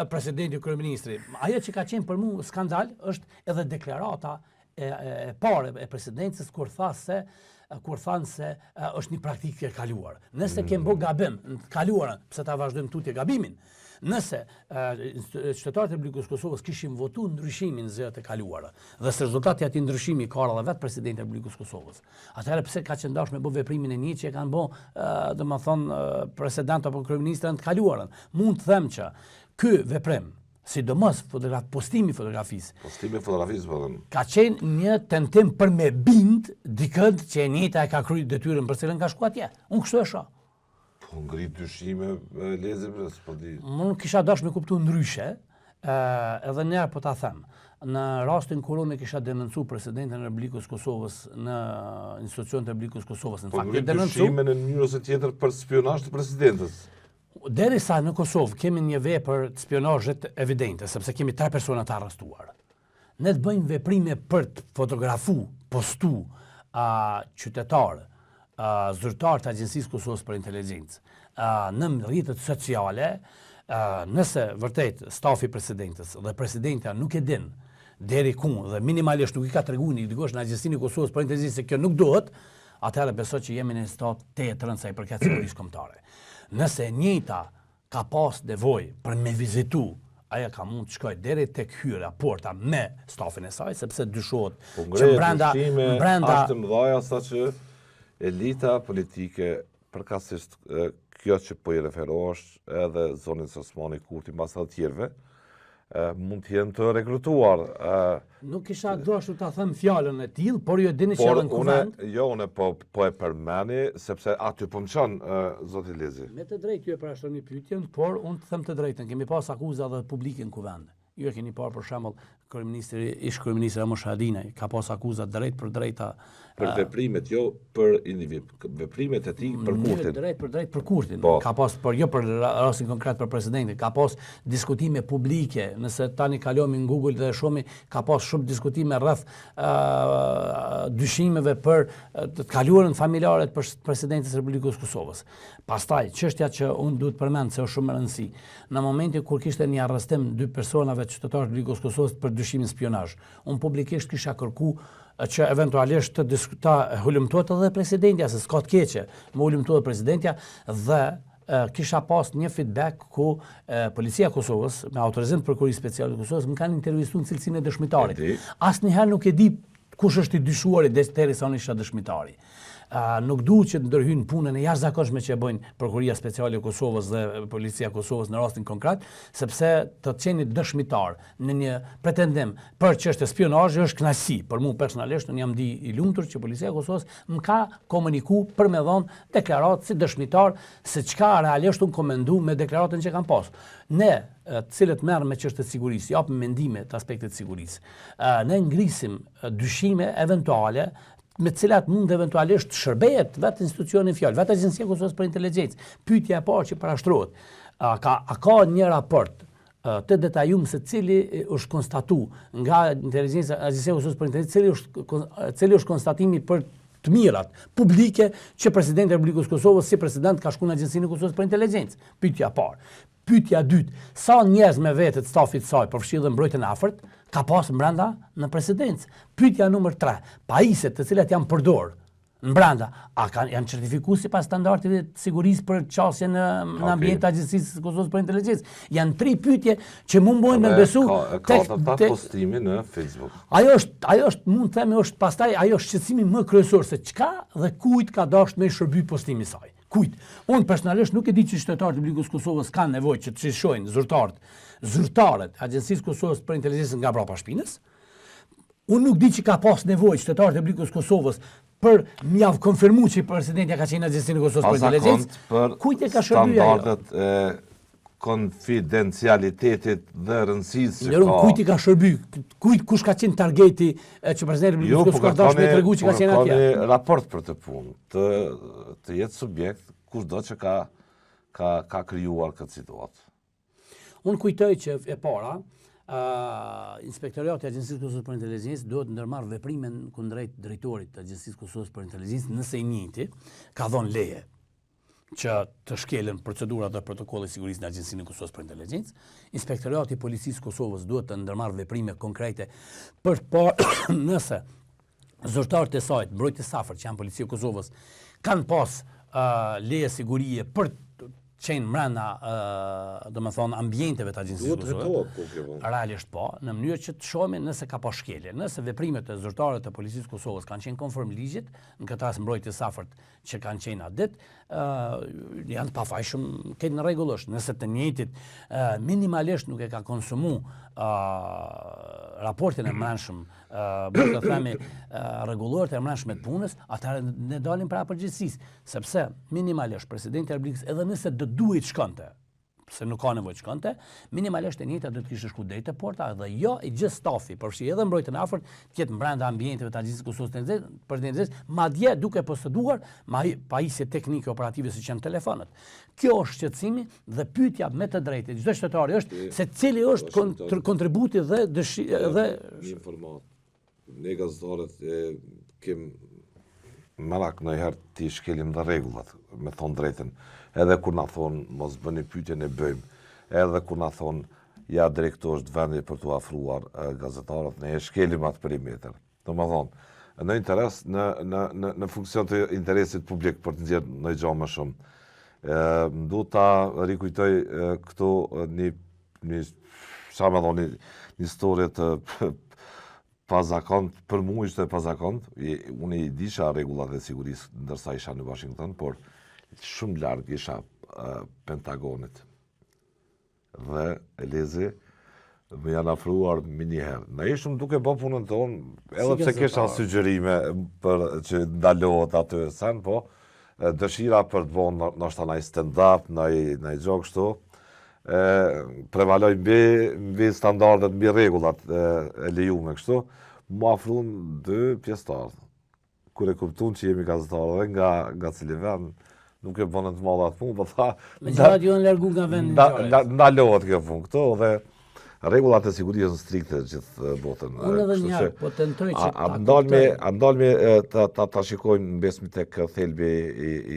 presidenti o kryeministri. Ajo që ka qenë për mua skandal është edhe deklarata e parë e presidencës kur thanë se është një praktikë e kaluar. Nëse kemë bërë gabim në të kaluarën, pse ta vazhdojmë tutje gabimin? Nëse qytetarët e Republikës Kosovës kishin votuar ndryshimin në zgjedhjet e kaluara dhe se rezultati i atij ndryshimi ka ardhur vetë presidenti i Republikës Kosovës, atëherë pse ka qenë dashur me bë veprimin e një që e kanë bë, domethënë president apo kryeministra në të kaluarën? Mund të them që ky veprim, sidomos postimi i fotografisë, ka qenë një tentim për me bind dikënd që e njëjta e ka kryer detyrën për cilën ka shkuar atje. Unë kështu e shoh. Ngrit dyshime, lezim, s'po di. Unë kisha dashur me kuptu ndryshe, edhe njerë po ta them. Në rastin kur unë kisha denoncuar presidentin e Republikës Kosovës në institucionet e Republikës Kosovës, në fakt e denoncuar. Po ngrit dyshime në mënyrë ose tjetër për spionazh të presidentës. derisa në Kosovë kemi një vepër të spionazhit evidente, sepse kemi 3 persona të arrestuar. Ne të bëjmë veprime për të fotografu, postu qytetarë, zyrtarë të Agjencisë Kosovës për Inteligjencë, në rrjetet sociale, nëse vërtet stafi presidentës dhe presidentja nuk e din deri ku dhe minimalisht nuk i ka treguar një dikush në Agjencinë e Kosovës për Inteligjencë se kjo nuk duhet, atëherë besoj që jemi në një stat të rënd sa i përket sigurisë kombëtare. Nëse njëta ka pas nevojë për me vizitu, aja ka mund të shkoj deri tek hyrja porta me stafin e saj, sepse dyshohet që brenda është mëdhaja saqë elita politike përkatësisht kjo që po i referohesh edhe zonin Osmani Kurti mbas të tjerëve, mund të jenë të rekrutuar. Nuk isha dashur ta them fjalën e tillë, por ju dini që në kuvend. Unë po e përmeni sepse aty po më çon zoti Lezi. Me të drejtë ju e parashtoni pyetjen, por unë të them të drejtën, kemi pas akuza dhe publike në kuvend. Ju e keni parë për shembull ish kryeministri Ramush Haradinaj ka pas akuza drejt për drejta për veprimet, jo për individ, veprimet e tij për Kurtin. Drejt për Kurtin. Ka pas jo për rastin konkret për presidentin, ka pas diskutime publike, nëse tani kalomi në Google dhe shohim, ka pas shumë diskutime rreth dyshimeve për të kaluarën familjare të presidentit të Republikës Kosovës. Pastaj, çështja që unë duhet përmend se është shumë e rëndësishme, në momentin kur kishte një arrestim 2 personave qytetarë të Republikës Kosovës për dyshimin spionazh, unë publikisht kisha kërku që eventualisht të diskuta hulumtohet edhe presidentja, se s'ka të keqe, më hulumtohet presidentja dhe kisha pas një feedback ku policia e Kosovës, me autorizim të prokurisë speciale të Kosovës, më kanë intervistuar në cilësinë e dëshmitarit. Asnjëherë nuk e di kush është i dyshuari derisa unë isha dëshmitari. Nuk duhet që të ndërhyjnë punën e jashtëzakonshme që e bëjnë Prokuria Speciale e Kosovës dhe Policia e Kosovës në rastin konkret, sepse të qeni dëshmitar në një pretendim për çështje spionazhi është kënaqësi. Për mua personalisht unë jam i lumtur që Policia e Kosovës më ka komunikuar për me dhënë deklaratë si dëshmitar se çka realisht unë komendu me deklaratën që kam pas. Ne, të cilët merrem me çështjet e sigurisë, japim mendime të aspektit të sigurisë. Ne ngrisim dyshime eventuale me të cilat mund eventualisht të shërbehet vetë institucioni fjalë, vetë Agjencia e Kosovës për Inteligjencë. Pyetja e parë që parashtrohet, ka një raport të detajuar se cili është konstatuar nga Agjencia e Kosovës për Inteligjencë, cili është konstatimi për të mirat publike që presidenti i Republikës Kosovës si president ka shkuar në Agjencinë e Kosovës për Inteligjencë. Pyetja e parë. Pyetja e dytë, sa njerëz me vete të stafit saj përfshirë dhe mbrojtjen e afërt ka pas brenda në presidencë. Pyetja numër 3, pajisjet të cilat janë përdor në brenda, janë certifikuar sipas standardeve të sigurisë për qasjen në ambient të Agjencisë së Kosovës për Inteligjencë. Janë 3 pyetje që mund bëhen me besu tek postimi në Facebook. Ajo është mund të themi është pastaj ajo shqetësimi më kryesor se çka dhe kujt ka dashur me shërby postimi i saj. Kujt? Unë personalisht nuk e di që qytetarët e Republikës Kosovës kanë nevojë që të shojnë zyrtarët Agjencisë Kosovës për Inteligjencë nga brapa shpinës. Unë nuk di që ka pas nevojë qytetarët e Republikës Kosovës për m'jav konfirmu që presidentja ka qenë Agjencinë e Kosovës për Inteligjencë. Kujt e ka shërby ajo? Standardet e konfidencialitetit dhe rëndësisë që ka. Kujt i ka shërby? Kush ka qenë targeti që presidenti i Republikës Kosovës ka dashur me tregu që ka qenë atje? Jo, raport për të punë, të jetë subjekt kushdo që ka krijuar këtë situatë. Unë kujtoj që e para, Inspektoriati i Agjencisë Kosovës për Inteligjencë duhet ndërmarrë veprimen kundrejt drejtorit të Agjencisë Kosovës për Inteligjencë nëse i njëjti ka dhënë leje që të shkelen procedurat dhe protokollet e sigurisë në Agjencinë e Kosovës për Inteligjencë. Inspektoriati i Policisë së Kosovës duhet të ndërmarrë veprime konkrete për nëse zyrtarët e saj, mbrojtjes afërt që janë Policia e Kosovës, kanë pas leje sigurie për qenë mrena, domethënë ambienteve të Agjencisë së Kosovës. Realisht po, në mënyrë që të shohim nëse ka pas shkelje. Nëse veprimet e zyrtarëve të Policisë së Kosovës kanë qenë konform ligjit, në këtë rast mbrojtjes afërt që kanë qenë atë ditë, janë të pafajshëm, këtë në rregull është. Nëse të njëjtit minimalisht nuk e ka konsumu raportin e mrenshëm, të themi rregullor të mrenshme të punës, atëherë ne dalim para përgjegjësisë, sepse minimalisht presidenti i Republikës edhe nëse do duhet shkonte, se nuk ka nevojë të shkonte, minimalisht e njëjta do të kishte shku drejt te porta dhe jo i gjithë stafi, përfshi edhe mbrojtjen afër, të jetë brenda ambienteve të Agjencisë Kosovës për të nxjerrë, madje duke poseduar pajisje teknike operative siç janë telefonat. Kjo është shqetësimi dhe pyetja me të drejtë çdo shtetari është se cili është kontributi dhe dhe informat. Ne gazetarët kem merak ndonjëherë ti shkelim dhe rregullat, me thonë drejtën. Edhe kur na thonë mos bëni pyetjen e bëjmë, edhe kur na thonë ja drejtori të vendit për t'u afruar gazetarët, ne e shkelim atë perimetër. Domethënë, në interes në funksion të interesit publik për të nxjerrë ndonjë gjë më shumë. Du ta rikujtoj këtu një një histori të pazakont, për mua ishte pazakont. Unë i disha rregullat e sigurisë ndërsa isha në Washington, por shumë larg isha Pentagonit. Dhe Elezi më janë afruar njëherë. Na ishëm duke bë punën tonë, edhe pse kisha sugjerime për që ndalohet aty sen, po dëshira për të bënë ndoshta ndaj stand-up, ndaj gjë kështu, prevaloj mbi standardet, mbi rregullat e lejuara kështu, mu afruan 2 pjesëtarë. Kur e kuptuan që jemi gazetarë nga cili vend, nuk e bënë të madhe atë punë, po tha... Me gjatë ju në largu nga vendin qare. Ndalohet kjo punë këto, dhe rregullat e sigurisë strikte gjithë botën. Unë edhe njërë, po tentoj që A ndalme ta shikojmë mbesmi tek thelbi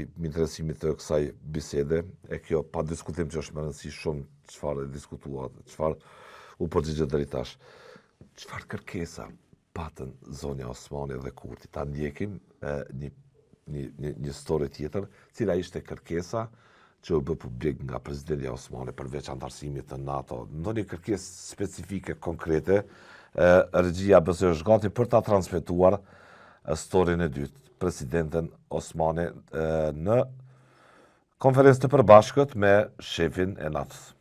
i interesimit të kësaj bisede, e kjo pa diskutim që është më rëndësi shumë çfarë diskutuat, çfarë u përgjigjet deri tash. Çfarë kërkesa patën zonja Osmani dhe Kurti? Ta ndjekim një story tjetër, cila ishte kërkesa që u bë publik nga presidenti Osmani përveç antarësimit të NATO. Ndonjë kërkesë specifike, konkrete, regjia besoj është gati për ta transmetuar storin e dytë, presidenten Osmani në konferencë të përbashkët me shefin e NATO-s.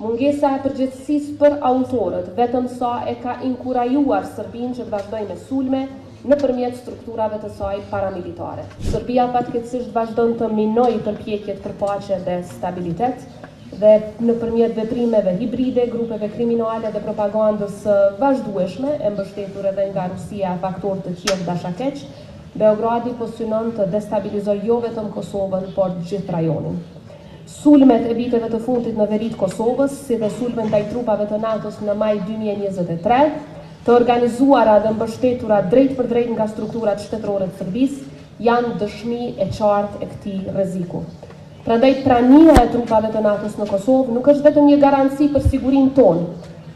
Mungesa e përgjegjësisë për autorët vetëm sa e ka inkurajuar Serbinë që të vazhdojë me sulme nëpërmjet strukturave të saj paramilitare. Serbia fatkeqësisht vazhdon të minojë përpjekjet për paqe dhe stabilitet dhe nëpërmjet veprimeve hibride, grupeve kriminale dhe propagandës vazhdueshme e mbështetur edhe nga Rusia faktor të Kiev dashakeq, Beogradi po synon të destabilizojë jo vetëm Kosovën, por gjithë rajonin. Sulmet e viteve të fundit në veri të Kosovës, si dhe sulmet ndaj trupave të NATO-s në maj 2023, të organizuara dhe mbështetura drejt për drejt nga strukturat shtetërore të Serbisë, janë dëshmi e qartë e këtij rreziku. Prandaj prania e trupave të NATO-s në Kosovë nuk është vetëm një garanci për sigurinë tonë,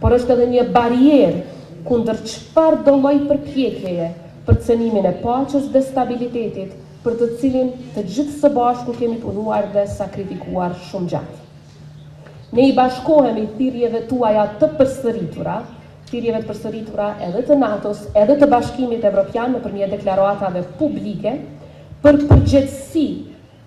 por është edhe një barierë kundër çfarëdo lloji përpjekjeje për cënimin e paqes dhe stabilitetit, për të cilin të gjithë së bashku kemi punuar dhe sakrifikuar shumë gjatë. Ne i bashkohemi thirrjeve tuaja të përsëritura, thirrjeve të përsëritura edhe të NATO-s, edhe të Bashkimit Evropian nëpërmjet deklaratave publike për përgjegjësi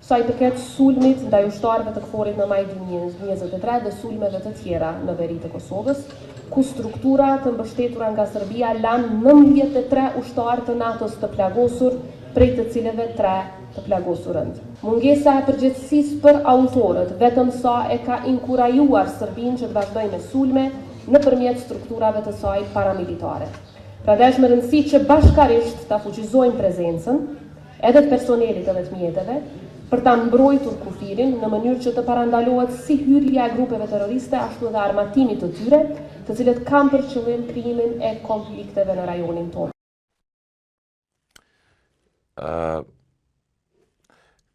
sa i përket sulmit ndaj ushtarëve të KFOR-it në maj 2023 dhe sulmeve të tjera në veri të Kosovës, ku struktura të mbështetura nga Serbia lanë 93 ushtarë të NATO-s të plagosur, prej të cileve 3 të plagosur rënd. Mungesa e përgjegjësisë për autorët vetëm sa e ka inkurajuar Serbinë që të vazhdojë me sulme nëpërmjet strukturave të saj paramilitare. Prandaj është me rëndësi që bashkarisht ta fuqizojmë prezencën edhe të personelit edhe të mjeteve për ta mbrojtur kufirin në mënyrë që të parandalohet si hyrja e grupeve terroriste ashtu edhe armatimi të tyre, të cilët kanë për qëllim krijimin e konflikteve në rajonin tonë.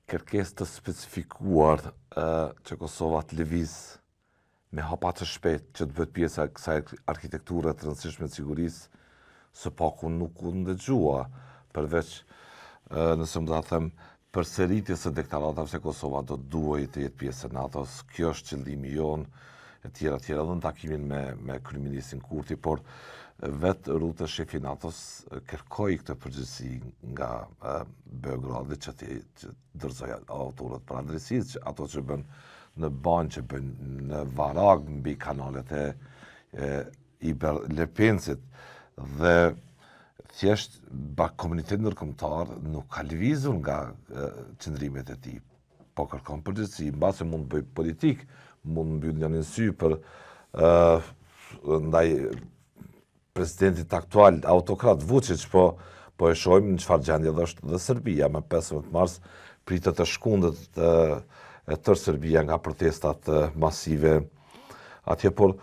Kërkesë të specifikuar që Kosova të lëviz me hapa të shpejt që të bëhet pjesa e kësaj arkitekture të rëndësishme të sigurisë, së paku nuk u ndëgjua, përveç nëse më da them përsëritjes së deklaratave se Kosova do duhet të jetë pjesë e NATO-s. Kjo është qëllimi jonë, e tjera edhe në takimin me kryeministin Kurti, por vetë rrute shefi NATO-s kërkoi këtë përgjegjësi nga Beogradi që të dorëzoj autorët për adresis, që ato që bën në banë, që bën në varag mbi kanalet e Iberlepensit, dhe thjesht komuniteti ndërkombëtar nuk ka lëvizur nga qëndrimet e tij. po kërkon përgjegjësi, mbase mund të bëj politik, mund mbyll një sy për ndaj presidentit aktual autokrat Vučić, po e shohim në çfarë gjendje është dhe Serbia. Me 15 mars pritet të shkundët e tërë Serbia nga protestat masive atje, por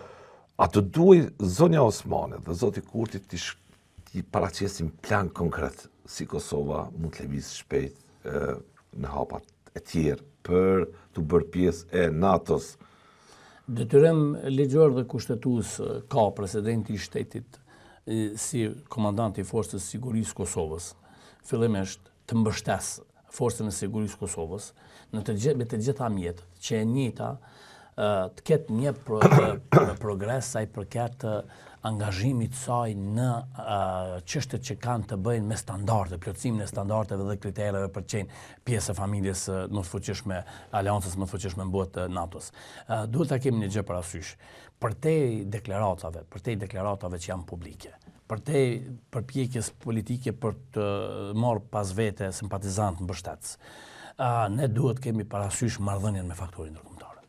atë duaj zonja Osmane dhe zoti Kurti t'i paraqesin plan konkret si Kosova mund të lëvizë shpejt në hapat e tjerë për të bërë pjesë e NATO-s. Detyrem ligjor dhe kushtetues ka presidenti i shtetit si komandanti i Forcës së Sigurisë Kosovës, fillimisht të mbështes Forcën e Sigurisë Kosovës me të gjitha mjetët që e njëjta të ketë një progres sa i përket angazhimit saj në çështjet që kanë të bëjnë me standarde, plotësimin e standardeve dhe kritereve për të qenë pjesë e familjes më të fuqishme, aleancës më të fuqishme në botë NATO-s. Duhet ta kemi një gjë parasysh. Përtej deklaratave që janë publike, përtej përpjekjes politike për të marrë pas vete simpatizant mbështetës, ne duhet kemi parasysh marrëdhënien me faktorin ndërkombëtar.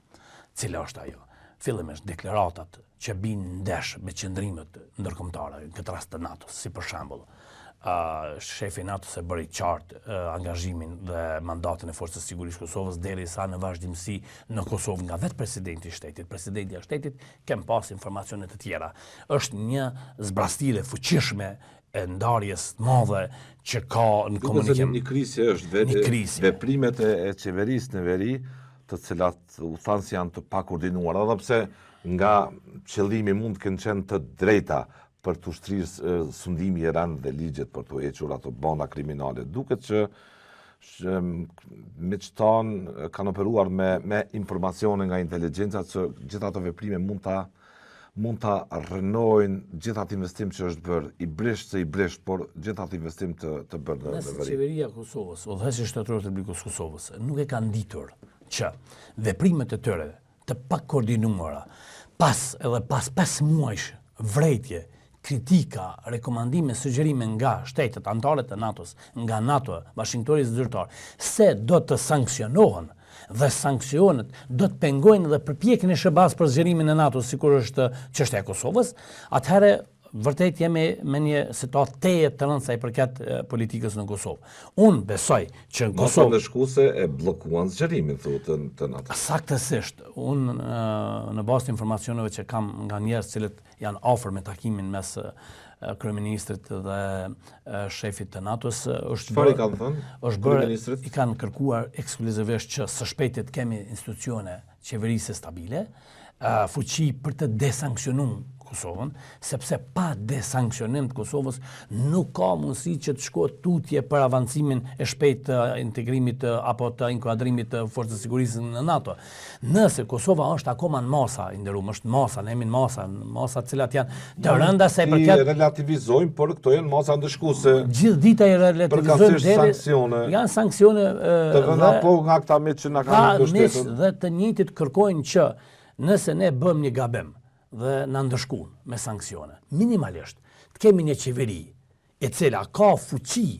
Cila është ajo? Fillimisht deklaratat që binë ndesh me qëndrimet ndërkombëtare, në këtë rast të NATO-s, si për shembull, shefi NATO-s e bëri qartë angazhimin dhe mandatin e Forcës së Sigurisë Kosovës derisa në vazhdimsi në Kosovë nga vetë presidenti i shtetit. Presidenti i shtetit kem pas informacione të tjera. Është një zbrastile fuqishme e ndarjes madhe që ka në komunikim. Një krisje është veprimet e qeverisë në veri, të cilat u thanë si janë të pakoordinuara, edhe pse nga qëllimi mund të kenë qenë të drejta për të ushtrirë sundimi i rënd dhe ligjet për të hequr ato banda kriminale. Duket që miqtan kanë operuar me informacione nga inteligjenca që gjitha ato veprime mund ta rënojnë gjithë atë investim që është bërë, i brisht, por gjithë atë investim të bërë në veri. Nëse qeveria e Kosovës, udhëheqësi shtetëror të Republikës Kosovës, nuk e kanë ditur që veprimet e tyre të pakoordinuara, pas 5 muajsh vrejtje, kritika, rekomandime, sugjerime nga shtetet anëtare të NATO-s, nga NATO, bashkëngjitori zyrtar, se do të sankcionohen dhe sankcionet do të pengojnë dhe përpjekjen e SBA-s për zgjerimin e NATO-s, sikur është çështja e Kosovës, atëherë vërtet jemi me një situatë teje të rëndë sa i përket politikës në Kosovë. Unë besoj që në Kosovë... Masa shkuese e blokuan zgjerimin, thotë të NATO. Saktësisht. Unë në bazë të informacioneve që kam nga njerëz cilët janë afër me takimin mes kryeministrit dhe shefit të NATO-s, çfarë i kanë thënë kryeministrit? I kanë kërkuar ekskluzivisht që së shpejti të kemi institucione qeverisë stabile, fuqi për të desankcionuar Kosovën, sepse pa desankcionim të Kosovës nuk ka mundësi që të shkohet tutje për avancimin e shpejtë të integrimit apo të inkuadrimit të Forcës së Sigurisë në NATO. Nëse Kosova është akoma në masa, është masa, ne jemi në masa të cilat janë të rënda sa i përket... relativizojmë, por këto janë masa ndëshkuese. Gjithë dita i relativizojmë sankcione. Janë sankcione të rënda po nga këta miq që na kanë mbështetur. Dhe të njëjtit kërkojnë që nëse ne bëjmë një gabim dhe në ndëshkun me sanksione. Minimalisht, të kemi një qeveri e cila ka fuqi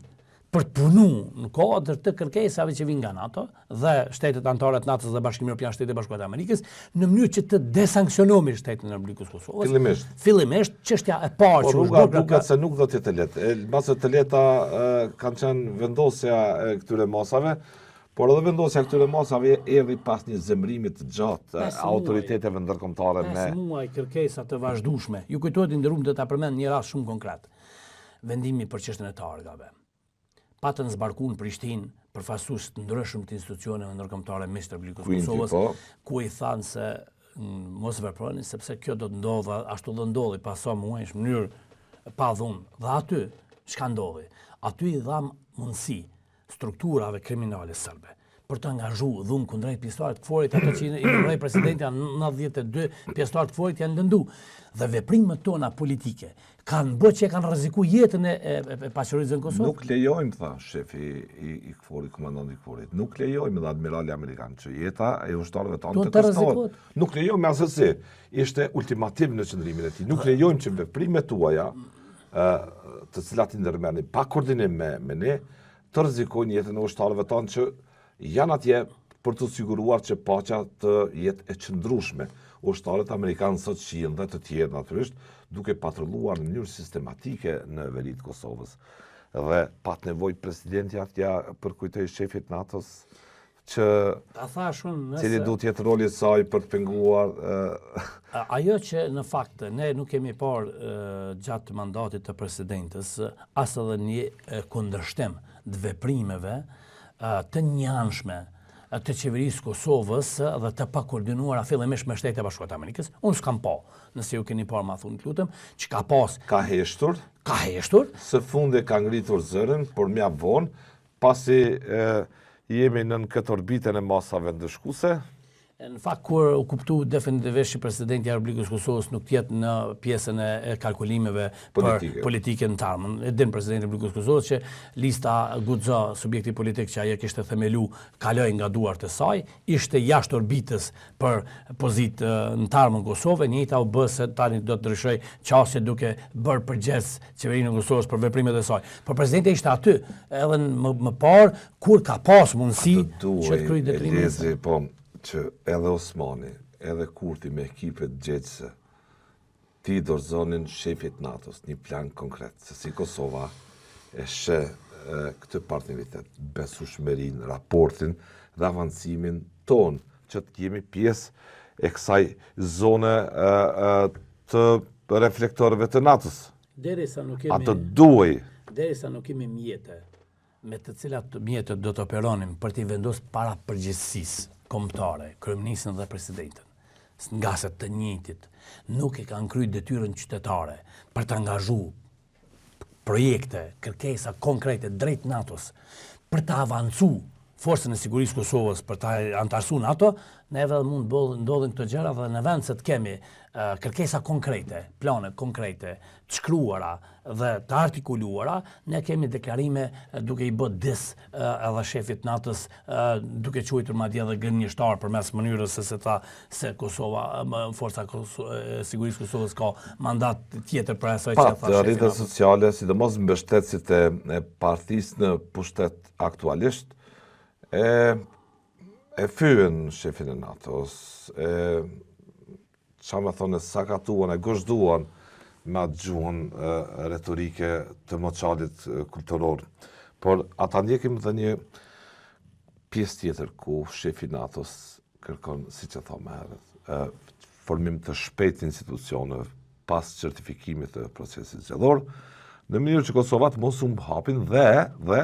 për të punu në kodër të kërkesave që vinë nga NATO dhe shtetet anëtare të NATO-s dhe Bashkimi Evropian, Shtetet e Bashkuara të Amerikës, në mënyrë që të desanksionohemi shtetin e Republikës Kosovës. Fillimisht, çështja e parë që rruga duket se nuk do të jetë lehtë. Mbase të lehta kanë qenë vendosja e këtyre masave, por edhe vendosja këtyre masave erdhi pas një zemrimi të gjatë autoriteteve ndërkombëtare me 5 muaj kërkesa të vazhdueshme. Ju kujtohet i nderuar të ta përmend një rast shumë konkret. Vendimi për çështjen e targave. Patën zbarkuar në Prishtinë përfaqësues të ndryshëm të institucioneve ndërkombëtare mes Republikës Kosovës, ku i thanë se mos veproni sepse kjo do të ndodhë, ashtu do ndodhi pas sa muajsh në mënyrë pa dhunë. Dhe aty çka ndodhi? Aty i dham mundësi strukturave kriminale serbe për të angazhuar dhunë kundrejt pjesëtarëve të KFOR-it, ato që i ndroi presidenti janë 92 pjesëtarë të KFOR-it janë lëndu. Dhe veprimet tona politike kanë bërë që kanë rrezikuar jetën e paqërisë në Kosovë. Nuk lejojmë, tha shefi i KFOR-it, komandanti i KFOR-it. Nuk lejojmë dhe admirali amerikan që jeta e ushtarëve tonë të rrezikohet. Nuk lejojmë asgjë. Ishte ultimativ në qëndrimin e tij. Nuk lejojmë që veprimet tuaja, të cilat i ndërmerrni pa koordinim me ne, të rrezikojnë jetën e ushtarëve tonë që janë atje për të siguruar që paqja të jetë e qëndrueshme. Ushtarët amerikanë sot shihen dhe të tjerë natyrisht duke patrulluar në mënyrë sistematike në veri të Kosovës. Dhe pat nevojë presidenti atja përkujtoi shefit NATO-s që cili duhet të jetë roli i saj për të penguar ajo që në fakt ne nuk kemi parë gjatë mandatit të presidentës as edhe një kundërshtim të veprimeve të njanshme të qeverisë Kosovës dhe të pakoordinuara fillimisht me Shtetet e Bashkuara të Amerikës. Unë s'kam pa, nëse ju keni parë ma thunë të lutem, që ka pas... Ka heshtur. Ka heshtur. Së fundi ka ngritur zërin, por mjaft vonë, pasi jemi në këtë orbitën e masave ndëshkuese. Në fakt, kur u kuptu definitivisht që presidenti i Republikës Kosovës nuk tjetë në pjesën e kalkulimeve për politike në tarmën. E din presidenti i Republikës Kosovës që lista guxo subjekti politik që ajo kishte themelu kaloi nga duart e saj, ishte jashtë orbitës për pozitë në tarmën Kosovë, njëjta u bë se tani do të ndryshoj qasje duke bërë përgjes qeverinë e Kosovës për veprimet e saj. Por presidenti ishte aty, edhe më parë kur ka pas mundësi që të kryej detyrimin. Që edhe Osmani, edhe Kurti me ekipet gjegëse, ti dorëzonin shefit NATO-s një plan konkret, se si Kosova e sheh këtë partneritet, besueshmërinë, raportin dhe avancimin ton, që të jemi pjesë e kësaj zone të reflektorëve të NATO-s. Atë duhej. Derisa nuk kemi mjete, me të cilat mjetët do të operonim për t'i vendosur para përgjegjësisë kombëtare, kryeministrin dhe presidentën, nga se të njëjtit nuk e kanë kryer detyrën qytetare për të angazhuar projekte, kërkesa konkrete drejt NATO-s, për të avancu forcën e sigurisë Kosovës për të antarësu NATO, neve mund ndodhin këto gjëra dhe në vend se të kemi kërkesa konkrete, plane konkrete, të shkruara dhe të artikuluara, ne kemi deklarime duke i bë dis edhe shefit NATO-s, duke quajtur madje edhe gënjeshtar përmes mënyrës se Kosova, forca e sigurisë Kosovës ka mandat tjetër për asaj që thashë. Rrjetet sociale, sidomos mbështetësit e partisë në pushtet aktualisht, e fyen shefin e NATO-s, qa me thonë, sakatuan, e gëshduan me atë gjuhën retorike të moçalit kulturor. Por ata ndjekim dhe një pjesë tjetër ku shefi NATO-s kërkon, si që tha më herët, formim të shpejt institucioneve pas certifikimit të procesit zgjedhor, në mënyrë që Kosova të mos hapin dhe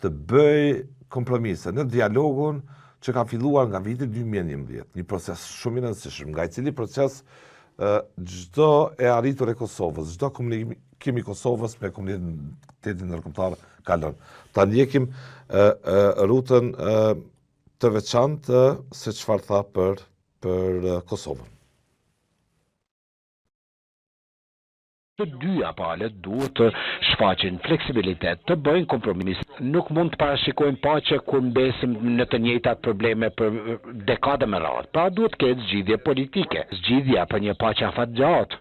të bëj kompromise në dialogun që ka filluar nga viti 2011, një proces shumë i rëndësishëm, nga i cili proces çdo e arritur e Kosovës, çdo komunikim i Kosovës me komunitetin ndërkombëtar kalon. Ta ndjekim rrutën të veçantë se çfarë tha për Kosovën. Të dyja palët duhet të shfaqin fleksibilitet, të bëjnë kompromis. Nuk mund të parashikojmë paqe kur mbesim në të njëjtat probleme për dekada me radhë. Pra duhet të ketë zgjidhje politike. Zgjidhja për një paqe afatgjatë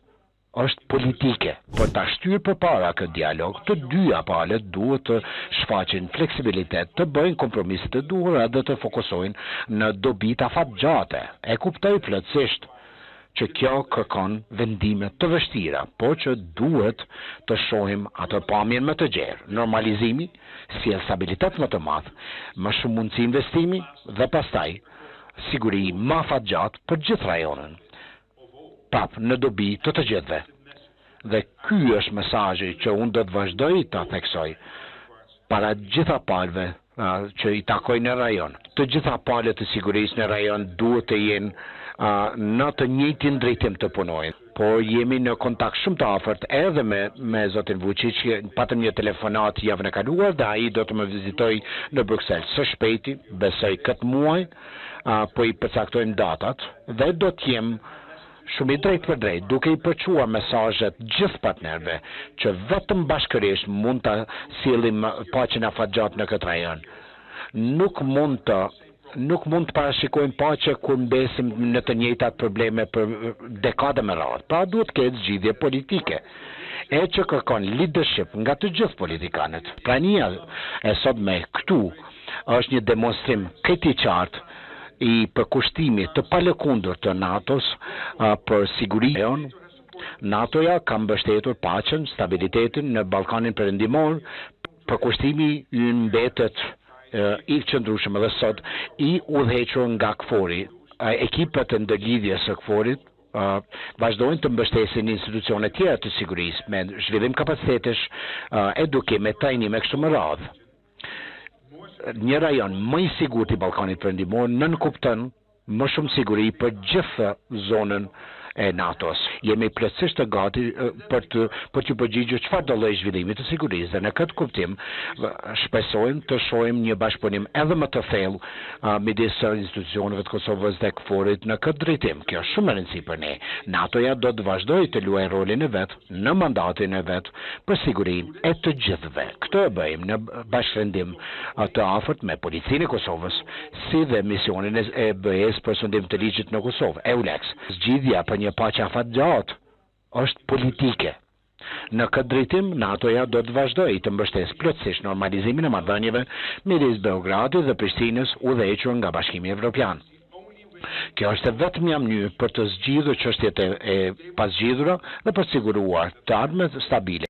është politike. Për ta shtyrë përpara këtë dialog, të dyja palët duhet të shfaqin fleksibilitet, të bëjnë kompromiset të duhura dhe të fokusojnë në dobit afatgjate. E kuptoj plotësisht që kjo kërkon vendime të vështira, por që duhet të shohim atë pamjen më të gjerë. Normalizimi sjell stabilitet më të madh, më shumë mundësi investimi dhe pastaj siguri më afatgjatë për gjithë rajonin. Prap në dobi të të gjithëve. Dhe ky është mesazhi që unë do të vazhdoj ta theksoj para gjitha palëve që i takojnë në rajon. Të gjitha palët të sigurisë në rajon duhet të jenë në të njëjtin drejtim të punojnë. Por jemi në kontakt shumë të afërt edhe me zotin Vučić, patëm një telefonat javën e kaluar dhe ai do të më vizitoj në Bruksel së shpejti, besoj këtë muaj, po i përcaktojmë datat dhe do të jem shumë i drejt për drejt, duke i përquar mesazhet gjithë partnerëve që vetëm bashkërisht mund të sillim paqen afatgjat në këtë rajon. Nuk mund të parashikojmë paqe kur mbesim në të njëjtat probleme për dekada me radhë. Pra duhet të ketë zgjidhje politike, e që kërkon leadership nga të gjithë politikanët. Prania e sotme këtu është një demonstrim këtë i qartë i përkushtimit të palëkundur të NATO-s për sigurinë. NATO-ja ka mbështetur paqen, stabilitetin në Ballkanin Perëndimor. Përkushtimi i mbetet i qëndrueshëm edhe sot i udhëhequr nga KFOR-i. Ekipet e ndërlidhjes së KFOR-it vazhdojnë të mbështesin institucione tjera të sigurisë me zhvillim kapacitetesh, edukime, trajnime kështu me radhë. Një rajon më i sigurt i Ballkanit Perëndimor nënkupton më shumë siguri për gjithë zonën e NATO-s. Jemi plotësisht të gati për të përgjigjur çfarë do lloj zhvillimi të sigurisë dhe në këtë kuptim shpresojmë të shohim një bashkëpunim edhe më të thellë midis institucioneve të Kosovës dhe KFOR-it në këtë drejtim. Kjo është shumë e rëndësishme për ne. NATO-ja do të vazhdojë të luajë rolin e vet në mandatin e vet për sigurinë e të gjithëve. Këtë e bëjmë në bashkërendim të afërt me policinë e Kosovës, si dhe misionin e BE-s për sundim të ligjit në Kosovë, EULEX. Zgjidhja për një paqe afatgjatë është politike. Në këtë drejtim, NATO-ja do të vazhdojë të mbështesë plotësisht normalizimin e marrëdhënieve midis Beogradit dhe Prishtinës udhëhequr nga Bashkimi Evropian. Kjo është vetmja mënyrë për të zgjidhur çështjet e pazgjidhura dhe për të siguruar të ardhmet stabile.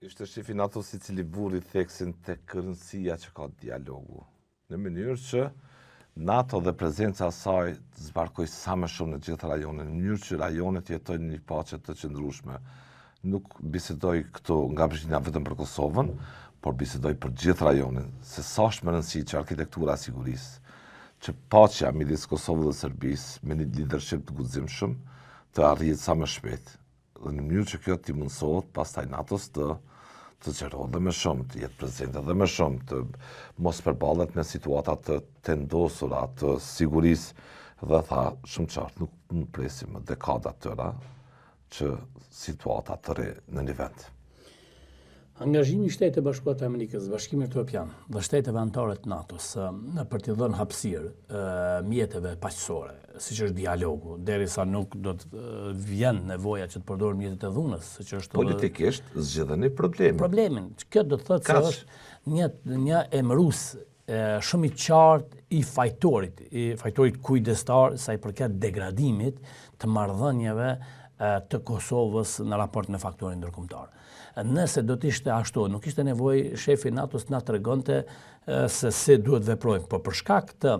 Ishte shefi NATO-s i cili buri theksin tek rëndësia që ka dialogu, në mënyrë që NATO dhe prezenca e saj të zbarkojë sa më shumë në gjithë rajonin, në mënyrë që rajonet jetojnë një paqe të qëndrueshme. Nuk bisedoj këtu nga Prishtina vetëm për Kosovën, por bisedoj për gjithë rajonin, se sa është më rëndësishme që arkitektura e sigurisë, që paqja midis Kosovës dhe Serbisë me një leadership të guximshëm të arrihet sa më shpejt. Dhe në mënyrë që kjo t'i mundsohet pastaj NATO-s të qërohet dhe më shumë, të jetë prezente dhe më shumë, të mos përballet me situata të tendosura të sigurisë dhe tha shumë qartë, nuk presim dekada tëra që situata të re në një vend. Angazhimi i Shtetit të Bashkuar të Amerikës, Bashkimi Evropian dhe shteteve anëtare të NATO-s për t'i dhënë hapësirë mjeteve paqësore, siç është dialogu, derisa nuk do të vjen nevoja që të përdoren mjetet e dhunës, siç është politikisht zgjidheni problemin. Problemin, kjo do të thotë se është një emërus shumë i qartë i fajtorit kujdestar sa i përket degradimit të marrëdhënieve të Kosovës në raport me faktorin ndërkombëtar. Nëse do të ishte ashtu, nuk ishte nevojë shefi NATO-s na tregonte se si duhet veprojmë, por për shkak të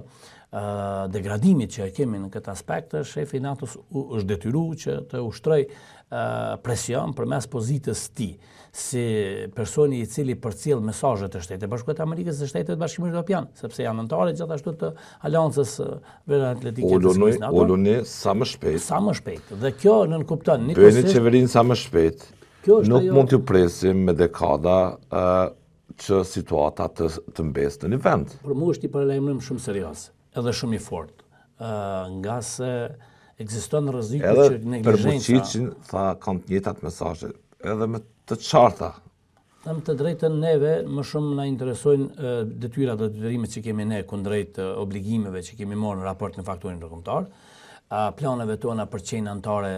degradimit që kemi në këtë aspekt, shefi NATO-s është detyruar që të ushtrojë presion përmes pozitës së tij, si personi i cili përcjell mesazhet të Shtetit të Bashkuar të Amerikës dhe Shtetit të Bashkimit Evropian, sepse janë anëtarë gjithashtu të Aleancës Veriatletike të Sigurisë NATO. Uluni sa më shpejt. Sa më shpejt. Dhe kjo nënkupton bëni qeverinë sa më shpejt. Nuk mund t'ju presim me dekada që situata të mbesë në një vend. Për mu është i paralajmërim shumë serios, edhe shumë i fort, nga se ekziston rreziku që negligjenca. Edhe për Vučićin tha kanë të njëjtat mesazhe, edhe me të qarta. Them të drejtën, neve më shumë na interesojnë detyrat dhe detyrimet që kemi ne kundrejt obligimeve që kemi marrë në raport në faktorin ndërkombëtar, planeve tona për qenë anëtare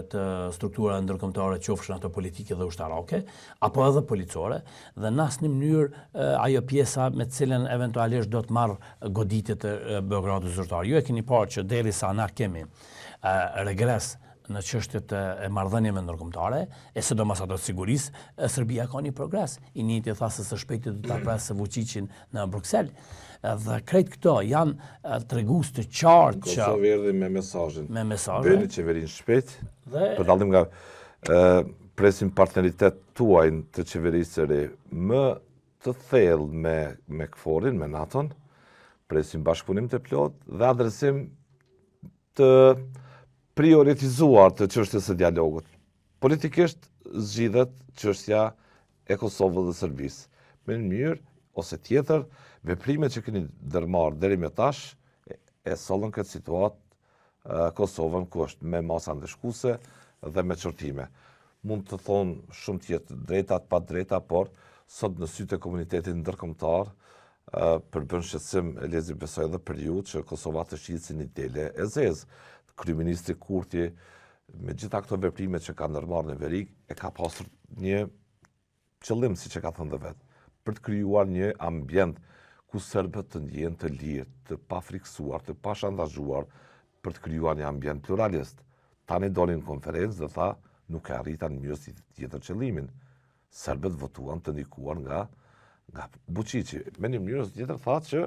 të strukturave ndërkombëtare, qofshin ato politike dhe ushtarake, apo edhe policore, dhe në asnjë mënyrë ajo pjesa me të cilën eventualisht do të marrë goditjet e Beogradit zyrtar. Ju e keni parë që derisa na kemi regres në çështjet e marrëdhënieve ndërkombëtare, e sidomos ato të sigurisë, Serbia ka një progres. I njëjti tha se së shpejti do ta presë Vučićin në Bruksel. Dhe krejt këto janë tregues të qartë që Kosovë erdhi me mesazhin. Me mesazhe. Bëni qeverinë shpejt. Për dallim nga presim partneritet tuaj të qeverisë së re më të thellë me KFOR-in, me NATO-n, presim bashkëpunim të plot dhe adresim të prioritizuar të çështjes së dialogut. Politikisht zgjidhet çështja e Kosovës dhe Serbisë. Me një mënyrë ose tjetër, veprimet që keni ndërmarrë deri më tash e sollën këtë situatë Kosovën ku është me masa ndëshkuese dhe me çortime. Mund të thonë shumë tjetër drejta pa drejta, por sot në sytë e komunitetit ndërkombëtar përbën shqetësim Elezi besoj edhe për ju që Kosova të shihet si një dele e zezë. Kryeministri Kurti me gjitha këto veprime që ka ndërmarrë në veri e ka pasur një qëllim, si që ka thënë dhe vetë, për të krijuar një ambient ku serbët të ndjenë të lirë, të pa friksuar, të pa shantazhuar, për të krijuar një ambient pluralist. Tani dolin konferencë dhe tha, nuk e arritan mirë si tjetër qëllimin. Serbët votuan të ndikuar nga Vučići. Me një mënyrë tjetër tha që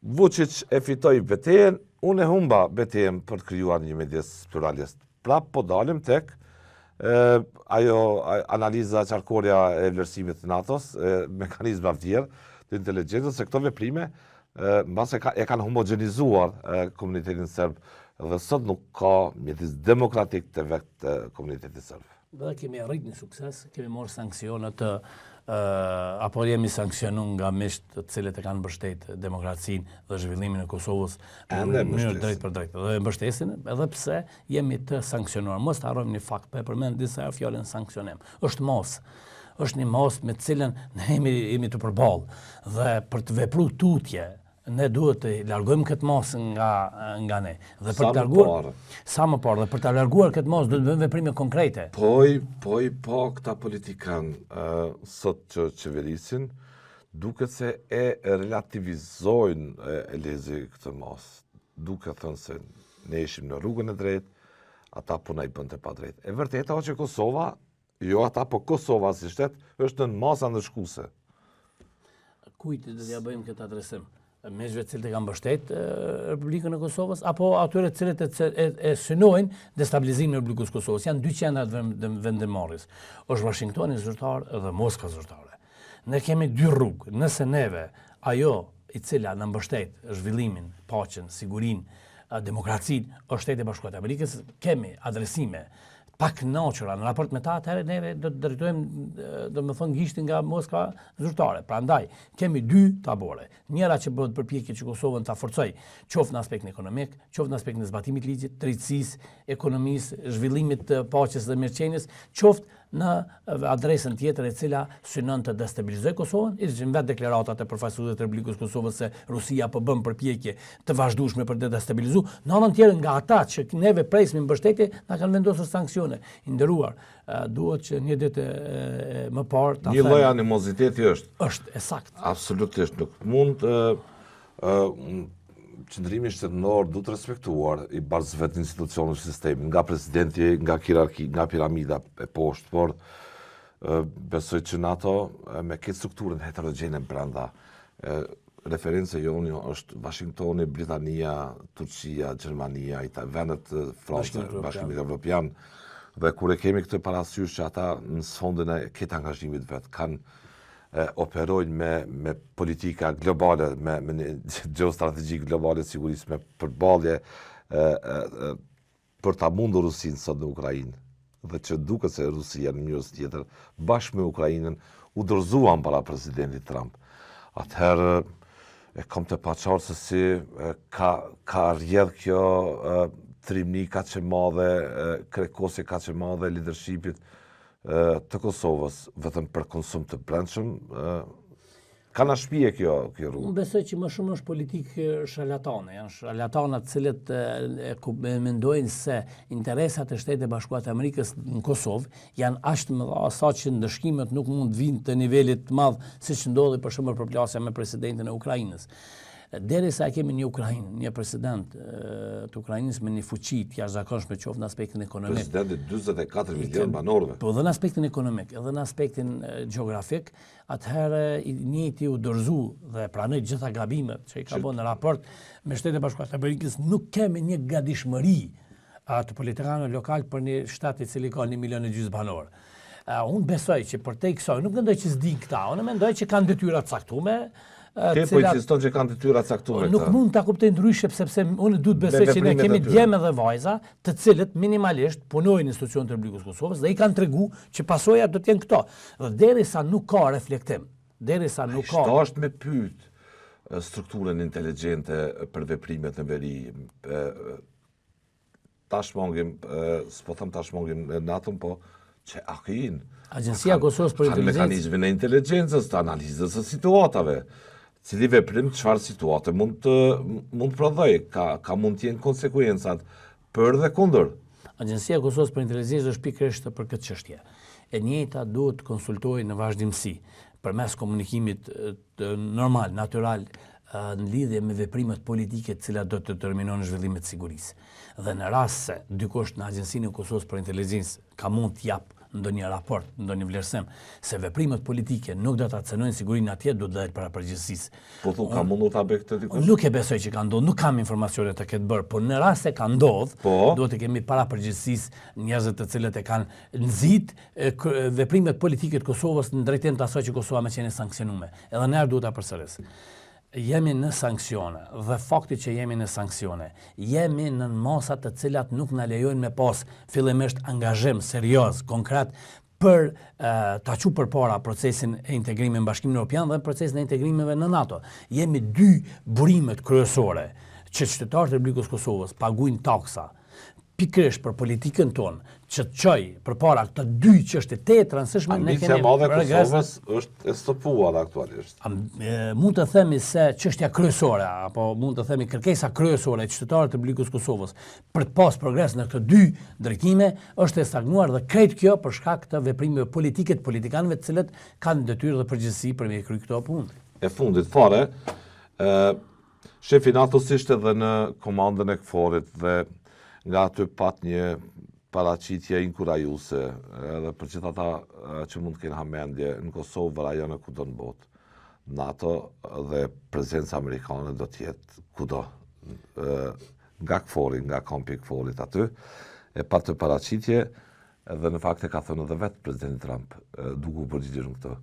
Vučić e fitoi betejën, unë e humba betejën për të krijuar një mjedis pluralist. Pra po dalim tek ajo analiza qarkoria e vlerësimit të NATO-s, mekanizma tjerë të inteligjencës, se këto veprime mbase e kanë homogenizuar komunitetin serb dhe sot nuk ka mjedis demokratik të vetë komunitetit serb. Dhe kemi arrit një sukses, kemi marrë sanksionet apo jemi sankcionuar nga miqt të cilët e kanë mbështetë demokracinë dhe zhvillimin e Kosovës në mënyrë drejt për drejt. Dhe mbështesin edhe pse jemi të sankcionuar. Mos të harrojmë një fakt, po e përmend disa herë fjalën sanksionim. Është një mos me të cilën ne jemi të përballë dhe për të vepruar tutje ne duhet të largojmë këtë mos nga ne. Dhe për të larguar sa më parë, dhe për të larguar këtë mos duhet të bëjmë veprime konkrete. Po këta politikan sot që qeverisin, duket se e relativizojnë e lezi këtë mos. Duket thënë se ne ishim në rrugën e drejt, ata puna i bënte pa drejt. E vërteta o që Kosova, jo ata, po Kosova si shtet, është në masa ndërshkuese. Kujt do t'ja bëjmë këtë adresim? Mezhve cilët e kanë mbështet Republikën e Kosovës, apo atyre cilët e synojnë destabilizimin e Republikës Kosovës. Janë dy qendrat vendemarrjes. Është Washingtoni zyrtar dhe Moskva zyrtare. Ne kemi dy rrugë. Nëse neve ajo i cila na mbështet zhvillimin, paqen, sigurinë, demokracinë, është Shteti i Bashkuar të Amerikës, kemi adresime pak knoqëra në raport me ta, atëherë neve do të drejtojmë, do më thonë, gishtin nga Moskva zyrtare. Prandaj, kemi dy tabore. Njëra që bëhet përpjekje që Kosovën ta forcoj, qoftë në aspektin ekonomik, qoftë në aspektin e zbatimit të ligjit, drejtësisë, ekonomisë, zhvillimit të paqes dhe mirëqenies, qoftë në adresën tjetër e cila synon të destabilizojë Kosovën, ishin vetë deklaratat e përfaqësuesve të Republikës Kosovës se Rusia po bën përpjekje të vazhdueshme për të destabilizuar. Në anën tjetër nga ata që neve presim mbështetje, na kanë vendosur sanksione. I nderuar, duhet që një ditë më parë ta them. Një lloj animoziteti është. Është e saktë. Absolutisht nuk mund qëndrimi shtetëror duhet respektuar i barzëvet institucionet e sistemit, nga presidenti, nga hierarki, nga piramida e poshtë, por besoj që NATO me këtë strukturën heterogjene brenda, referencë jonë është Washingtoni, Britania, Turqia, Gjermania, vendet Francë, Bashkimit Evropian, dhe kur e kemi këtë parasysh që ata në sfondën e këtë angazhimit vetë kanë operojnë me politika globale, me një geostrategji globale sigurisë, me përballje për ta mundur Rusinë sot në Ukrainë. Dhe që duket se Rusia në mënyrë tjetër, bashkë me Ukrainën, u dorëzuan para presidentit Trump. Atëherë e kam të paqartë se si ka rrjedh kjo trimni kaq e madhe, krekosje kaq e madhe leadershipit të Kosovës vetëm për konsum të brendshëm, ka na shpije kjo rrugë. Unë besoj që më shumë është politikë sharlatane. Janë sharlatana të cilët mendojnë se interesat e Shtetit të Bashkuar të Amerikës në Kosovë janë aq të mëdha sa që ndëshkimet nuk mund të vinë të nivelit të madh siç ndodhi për shembull për plasja me presidentin e Ukrainës. Derisa e kemi një Ukrainë, një president të Ukrainës me një fuqi të jashtëzakonshme qoftë në aspektin ekonomik. Presidenti 44 milion banorëve. Po dhe në aspektin ekonomik, edhe në aspektin gjeografik, atëherë i njëjti u dorëzu dhe pranoi gjitha gabimet që i ka bërë në raport me Shtetin e Bashkuar të Amerikës. Nuk kemi një gatishmëri të politikanëve lokal për një shtat i cili ka 1,5 milion banor. Unë besoj që për te kësaj, nuk mendoj që s'din këta, unë mendoj që kanë detyra të caktuara. Po insiston që kanë detyra të caktuara. Nuk mund ta kuptoj ndryshe sepse unë duhet besoj që ne kemi djemë dhe vajza të cilët minimalisht punojnë në institucionet e Republikës Kosovës dhe i kanë treguar që pasojat do të jenë këto. Dhe derisa nuk ka reflektim, derisa nuk ka. Çdo është me pyet strukturën inteligjente për veprimet në veri. Tashmongim, s'po them tashmongim natën, po që akin. Agjencia e Kosovës për Inteligjencë. Mekanizmin e inteligjencës, të analizës së situatave. Cili veprim çfarë situate mund të prodhoj, ka mund të jenë konsekuencat për dhe kundër. Agjencia e Kosovës për Inteligjencë është pikërisht për këtë çështje. e njëjta duhet të konsultojë në vazhdimsi përmes komunikimit normal, natyral, në lidhje me veprimet politike të cilat do të determinojnë zhvillimet e sigurisë. Dhe në rast se dikush në Agjencinë e Kosovës për Inteligjencë ka mund të jap ndonjë raport, ndonjë vlerësim se veprimet politike nuk do ta cenojnë sigurinë atje, do të dalë para përgjegjësisë. Po thu ka mundur ta bëj këtë dikush? Nuk e besoj që ka ndodhur, nuk kam informacione të ketë bërë, por në rast se ka ndodhur, duhet të kemi para përgjegjësisë njerëzit të cilët e kanë nxit veprimet politike të Kosovës në drejtim të asaj që Kosova më qenë sanksionuar. Edhe ne duhet ta përsëris. Jemi në sanksione dhe fakti që jemi në sanksione, jemi në masa të cilat nuk na lejojnë me pas fillimisht angazhim serioz, konkret për ta çuar përpara procesin e integrimit në Bashkimin Evropian dhe procesin e integrimeve në NATO. Jemi dy burimet kryesore që qytetarët e Republikës Kosovës paguajnë taksa pikërisht për politikën tonë, që të çoj përpara këto dy çështje të rëndësishme ne kemi. Ambicia e madhe e Kosovës është e stopuar aktualisht. Mund të themi se çështja kryesore apo mund të themi kërkesa kryesore e qytetarëve të Republikës Kosovës për të pas progres në këto dy drejtime është e stagnuar dhe krejt kjo për shkak të veprimeve politike të politikanëve të cilët kanë detyrë dhe përgjegjësi për me kryer këto punë. E fundit fare, shefi NATO-s ishte edhe në komandën e KFOR-it dhe nga aty pat një paraqitje inkurajuese edhe për gjithë ata që mund të kenë hamendje në Kosovë, rajone kudo në botë. NATO dhe prezenca amerikane do të jetë kudo. Nga KFOR-i, nga kampi i KFOR-it aty, e pa të paraqitje dhe në fakt e ka thënë edhe vetë presidenti Trump, duke u përgjigjur në këtë.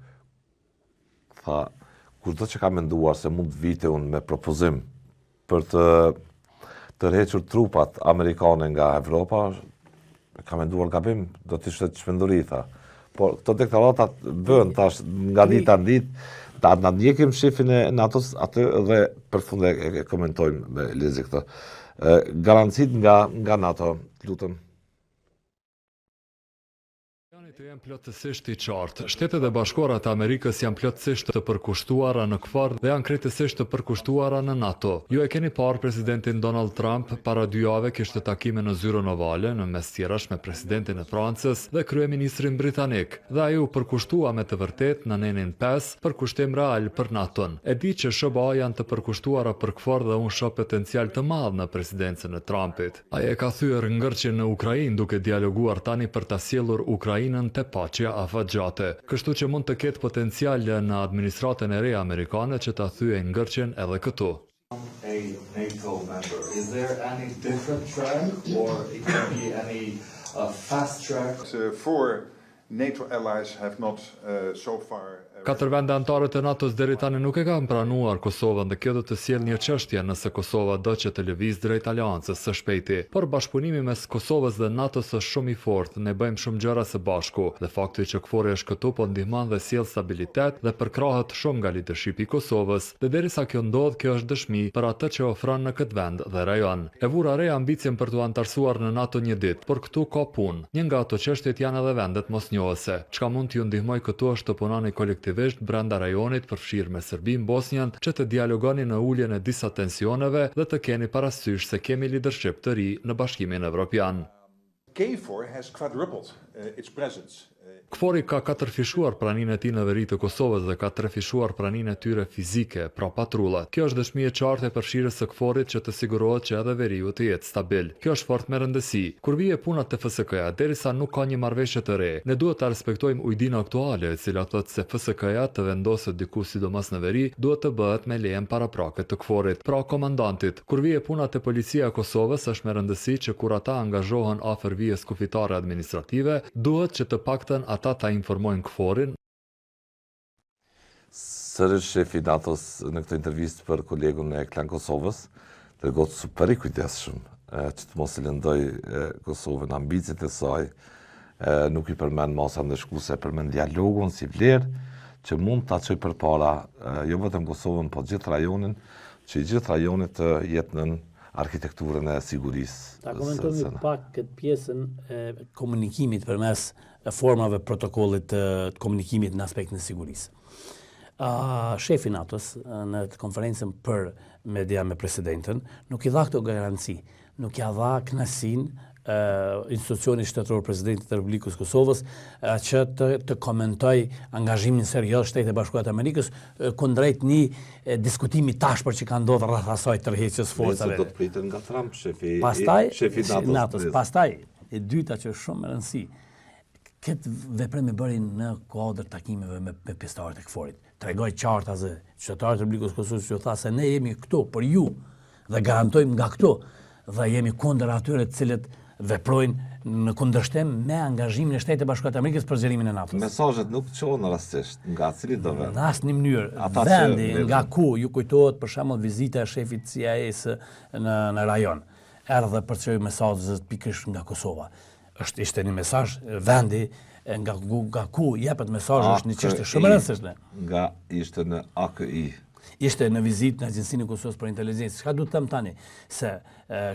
Tha, kushdo që ka menduar se mund të vite unë me propozim për të tërhequr trupat amerikane nga Evropa, ka menduar gabim, do të ishte çmenduri, tha. Por këto deklarata bën tash nga dita në ditë, ta na ndjekim shefin e NATO-s aty dhe përfund e komentojmë me Lezi këtë. Garancit nga NATO, lutem. Të janë plotësisht i qartë. Shtetet e Bashkuara të Amerikës janë plotësisht të përkushtuara në KFOR dhe janë krejtësisht të përkushtuara në NATO. Ju e keni parë presidentin Donald Trump para 2 javë kishte takime në zyrën ovale në mes tjerash me presidentin e Francës dhe kryeministrin britanik. Dhe ai u përkushtua me të vërtet në nenin 5 për kushtim real për NATO-n. E di që SBA janë të përkushtuara për KFOR dhe unë shoh potencial të madh në presidencën e Trumpit. Ai e ka thyer ngërçin në Ukrainë duke dialoguar tani për ta sjellur Ukrainën të paqja afatgjate. Kështu që mund të ketë potencial në administratën e re amerikane që ta thyej ngërçin edhe këtu. A NATO member, is there any different track or it can be any fast track? For NATO allies have not so far. 4 vende anëtare të NATO-s deri tani nuk e kanë pranuar Kosovën dhe kjo do të sjellë një çështje nëse Kosova do që të lëviz drejt aleancës së shpejti. Por bashkëpunimi mes Kosovës dhe NATO-s është shumë i fortë, ne bëjmë shumë gjëra së bashku dhe fakti që KFOR-i është këtu po ndihmon dhe sjell stabilitet dhe përkrahet shumë nga leadershipi i Kosovës. Dhe derisa kjo ndodh, kjo është dëshmi për atë që ofron në këtë vend dhe rajon. E vura re ambicien për t'u antarësuar në NATO një ditë, por këtu ka punë. Një nga ato çështjet janë edhe vendet mosnjohëse. Çka mund t'ju ndihmoj këtu është të punoni kolektivisht brenda rajonit përfshirë me Serbinë, Bosnjën, që të dialogoni në uljen e disa tensioneve dhe të keni parasysh se kemi leadership të ri në Bashkimin Evropian. KFOR has quadrupled its presence. KFOR-i ka 4 fishuar praninë e tij në veri të Kosovës dhe ka 3 fishuar praninë e tyre fizike, pra patrullat. Kjo është dëshmi e qartë e përfshirjes së KFOR-it që të sigurohet që edhe veriu të jetë stabil. Kjo është fort me rëndësi. Kur vije puna te FSK-ja, derisa nuk ka një marrëveshje të re, ne duhet ta respektojmë ujdinë aktuale, e cila thotë se FSK-ja të vendoset diku sidomos në veri, duhet të bëhet me lejen paraprake të KFOR-it, pra komandantit. Kur vije puna te policia e Kosovës, është me rëndësi që kur ata angazhohen afër vijës kufitare administrative, duhet që të paktën ata ta informojnë KFOR-in. Sërish shefi NATO-s në këtë intervistë për kolegun e Klan Kosovës, të gotë super i kujdesshëm që të mos i lëndoj Kosovën ambicet e saj, nuk i përmend masa ndeshkuese, përmend dialogun si vlerë që mund ta çojë përpara jo vetëm Kosovën, por gjithë rajonin, që i gjithë rajonit të jetë në arkitekturën e sigurisë. Ta komentojmë pak këtë pjesën e komunikimit përmes formave protokollit të komunikimit në aspektin e sigurisë. Shefi NATO-s në konferencën për media me presidentin nuk i dha këto garanci, nuk ja dha kënaqësinë institucioni shtetëror presidentit të Republikës Kosovës që të komentoj angazhimin serios Shtetit e Bashkuar të Amerikës kundrejt një diskutimi tashpër që ka ndodhur rreth asaj tërheqjes forcave. Do të pritet nga Trump, shefi NATO-s. Pastaj, e dyta që është shumë e rëndësishme, këtë veprim e bëri në kuadër takimeve me pjesëtarët e KFOR-it. Tregoj qartë atë qytetarët e Republikës Kosovës që tha se ne jemi këtu për ju dhe garantojmë nga këtu dhe jemi kundër atyre të cilët veprojnë në kundërshtim me angazhimin e Shtetit të Bashkuar të Amerikës për zgjerimin e NATO-s. Mesazhet nuk çohen rastisht nga cili do vend. Në asnjë mënyrë. Vendi nga ku ju kujtohet për shembull vizita e shefit CIA-s në rajon. Erdhe për të çuar mesazhet pikërisht nga Kosova. Ishte një mesazh vendi nga ku jepet mesazhi është një çështje shumë e rëndësishme. Nga ishte në AKI. Ishte në vizitë në Agjencinë e Kosovës për Inteligjencë. Çka duhet të them tani? Se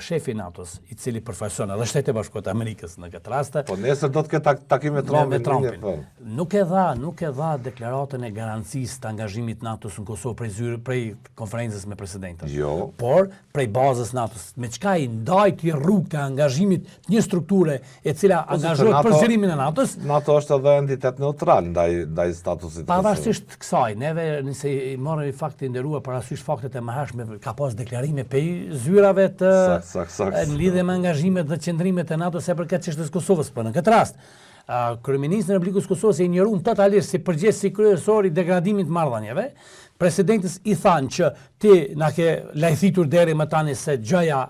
shefi i NATO-s, i cili përfaqëson edhe Shtetet e Bashkuara të Amerikës në këtë rast, po nesër do të ketë takim me Trumpin. Nuk e dha deklaratën e garancisë të angazhimit NATO-s në Kosovë prej konferencës me presidentin. Jo. Por prej bazës NATO-s, me çka i ndaj të rrugë të angazhimit të një strukture e cila angazhohet për zgjerimin e NATO-s. NATO është edhe entitet neutral ndaj statusit të pavarësisht kësaj, neve nëse i morëm faktin nderuar parasysh faktet e mëhershme, ka pas deklarime pej zyrave të në lidhje me angazhimet dhe qëndrimet e NATO se përket çështës Kosovës, por në këtë rast kryeministri i Republikës Kosovës e injoruan totalisht si përgjegjësi kryesor i degradimit të marrëdhënieve. Presidentës i thanë që ti na ke lajthitur deri më tani se gjëja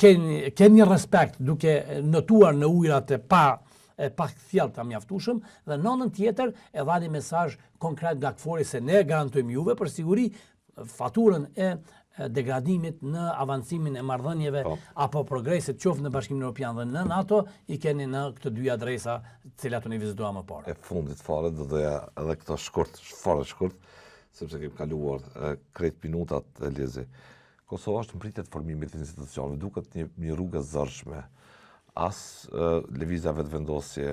ke një respekt duke notuar në ujërat e pak thjellë të mjaftueshëm dhe në anën tjetër e dha një mesazh konkret nga KFOR-i se ne garantojmë juve për siguri faturën e degradimit në avancimin e marrëdhënieve apo progreset qoftë në Bashkimin Evropian dhe në NATO i keni në këtë dy adresa të cilat unë vizituam më parë. E fundit fare do doja edhe këto shkurt, sepse kemi kaluar krejt minutat e Lezi. Kosova është në pritje të formimit të institucioneve, duket një rrugë e zërshme. As lëvizja vetëvendosje,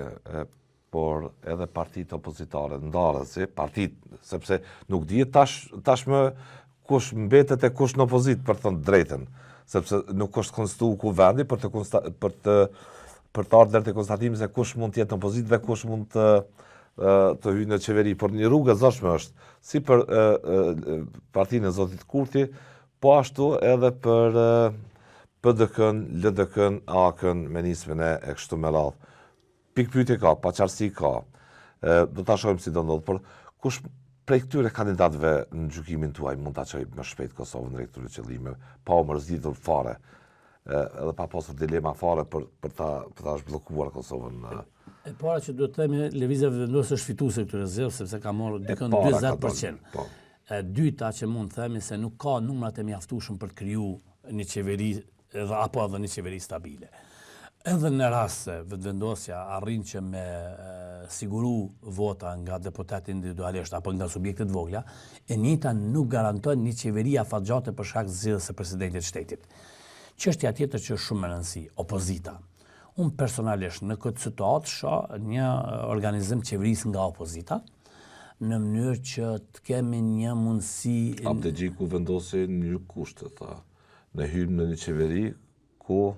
por edhe partitë opozitare, ndarësi, partitë, sepse nuk dihet tashmë kush mbetet e kush në opozit për të drejtën, sepse nuk është konstituu kuvendi për të ardhur deri te konstatimi se kush mund të jetë në opozit dhe kush mund të hyjë në qeveri, por një rrugë e zgjashme është si për partinë e Zotit Kurti, po ashtu edhe për PDK-n, LDK-n, AK-n, me nismën e kështu me radhë. Pikpyetje ka, paqartësi ka. Do ta shohim si do ndodh, por kush prej këtyre kandidatëve në gjykimin tuaj mund ta çojë më shpejt Kosovën drejt këtyre qëllimeve, pa u mërzitur fare, edhe pa pasur dilema fare për ta zhbllokuar Kosovën. E para që duhet të themi lëvizja vetëvendosje është fituese këtyre zgjedhjeve sepse ka marrë dikon 40%. E dyta që mund të themi se nuk ka numrat e mjaftueshëm për të krijuar një qeveri apo edhe një qeveri stabile. Edhe në rast se vetëvendosja arrin që me siguru vota nga deputet individualisht apo nga subjektet vogla, e njëjta nuk garanton një qeveri afatgjate për shkak të zgjedhjes së presidentit të shtetit. Çështja tjetër që është shumë e rëndësishme, opozita. Unë personalisht në këtë situatë shoh një organizim qeverisë nga opozita, në mënyrë që të kemi një mundësi. Abdegjiku vendosi një kushte, tha. Ne hyjmë në një qeveri ku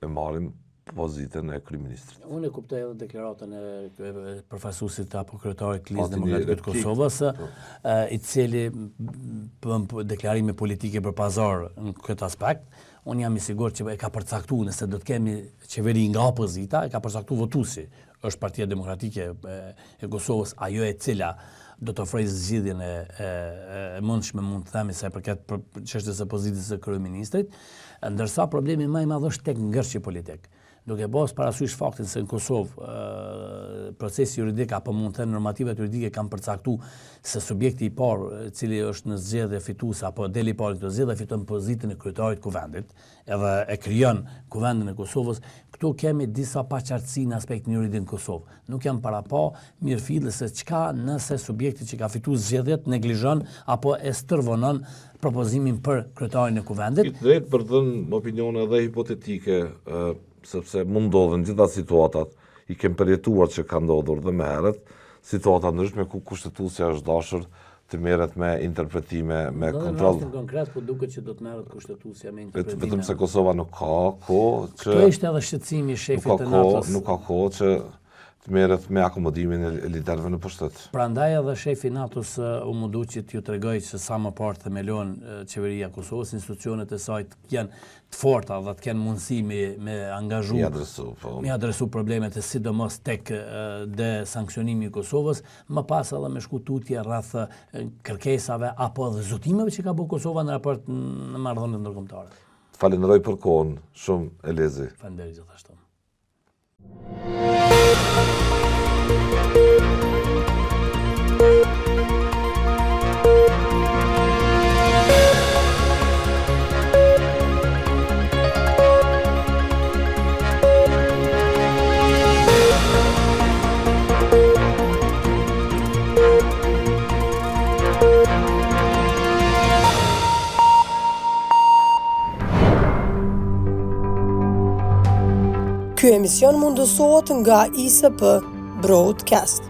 e marrim pozitën e kryeministrit. Unë e kuptoj edhe deklaratën e përfaqësuesit apo kryetarit të Listës Demokratike të Kosovës, i cili deklarime politike për pazar në këtë aspekt. Unë jam i sigurt që e ka përcaktuar nëse do të kemi qeveri nga opozita, e ka përcaktuar votuesi. Është Partia Demokratike e Kosovës, ajo e cila do të ofrojë zgjidhjen e mundshme, mund të themi, sa përket çështjes së pozitës së kryeministrit, ndërsa problemi më i madh është tek ngërçi politik. Duke pas parasysh faktin se në Kosovë procesi juridik apo mund të thënë normativat juridike kanë përcaktuar se subjekti i parë i cili është në zgjedhje fituese apo deli i parë në këtë zgjedhje fiton pozitën e kryetarit të kuvendit, edhe e krijon kuvendin e Kosovës. Këtu kemi disa paqartësi në aspektin juridik në Kosovë. Nuk jam para pa mirëfillë se çka nëse subjekti që ka fituar zgjedhjet neglizhon apo e stërvonon propozimin për kryetarin e kuvendit. I drejt për dhënë opinione edhe hipotetike, sepse mund ndodhen gjitha situatat, i kem përjetuar që ka ndodhur dhe më herët, situata ndryshme ku kushtetuesja është dashur të merret me interpretime, me Në kontroll. rastin konkret, po duket që do të merret kushtetuesja me interpretime. Vetëm se Kosova nuk ka kohë që Kjo ishte edhe shqetësimi i shefit të NATO-s. nuk ka kohë që të merret me akomodimin e liderëve në pushtet. Prandaj edhe shefi NATO-s u mundu që t'ju tregoj se sa më parë themelon qeveria e Kosovës, institucionet e saj janë të forta dhe të kenë mundësi me angazhu, me adresu problemet e sidomos tek desanksionimi i Kosovës, më pas edhe me shku tutje rreth kërkesave apo dhe zotimeve që ka bërë Kosova në raport në marrëdhëniet ndërkombëtare. Falenderoj për kohën, shumë Elezi. Faleminderit gjithashtu. Ky emision mundësohet nga ISP Broadcast.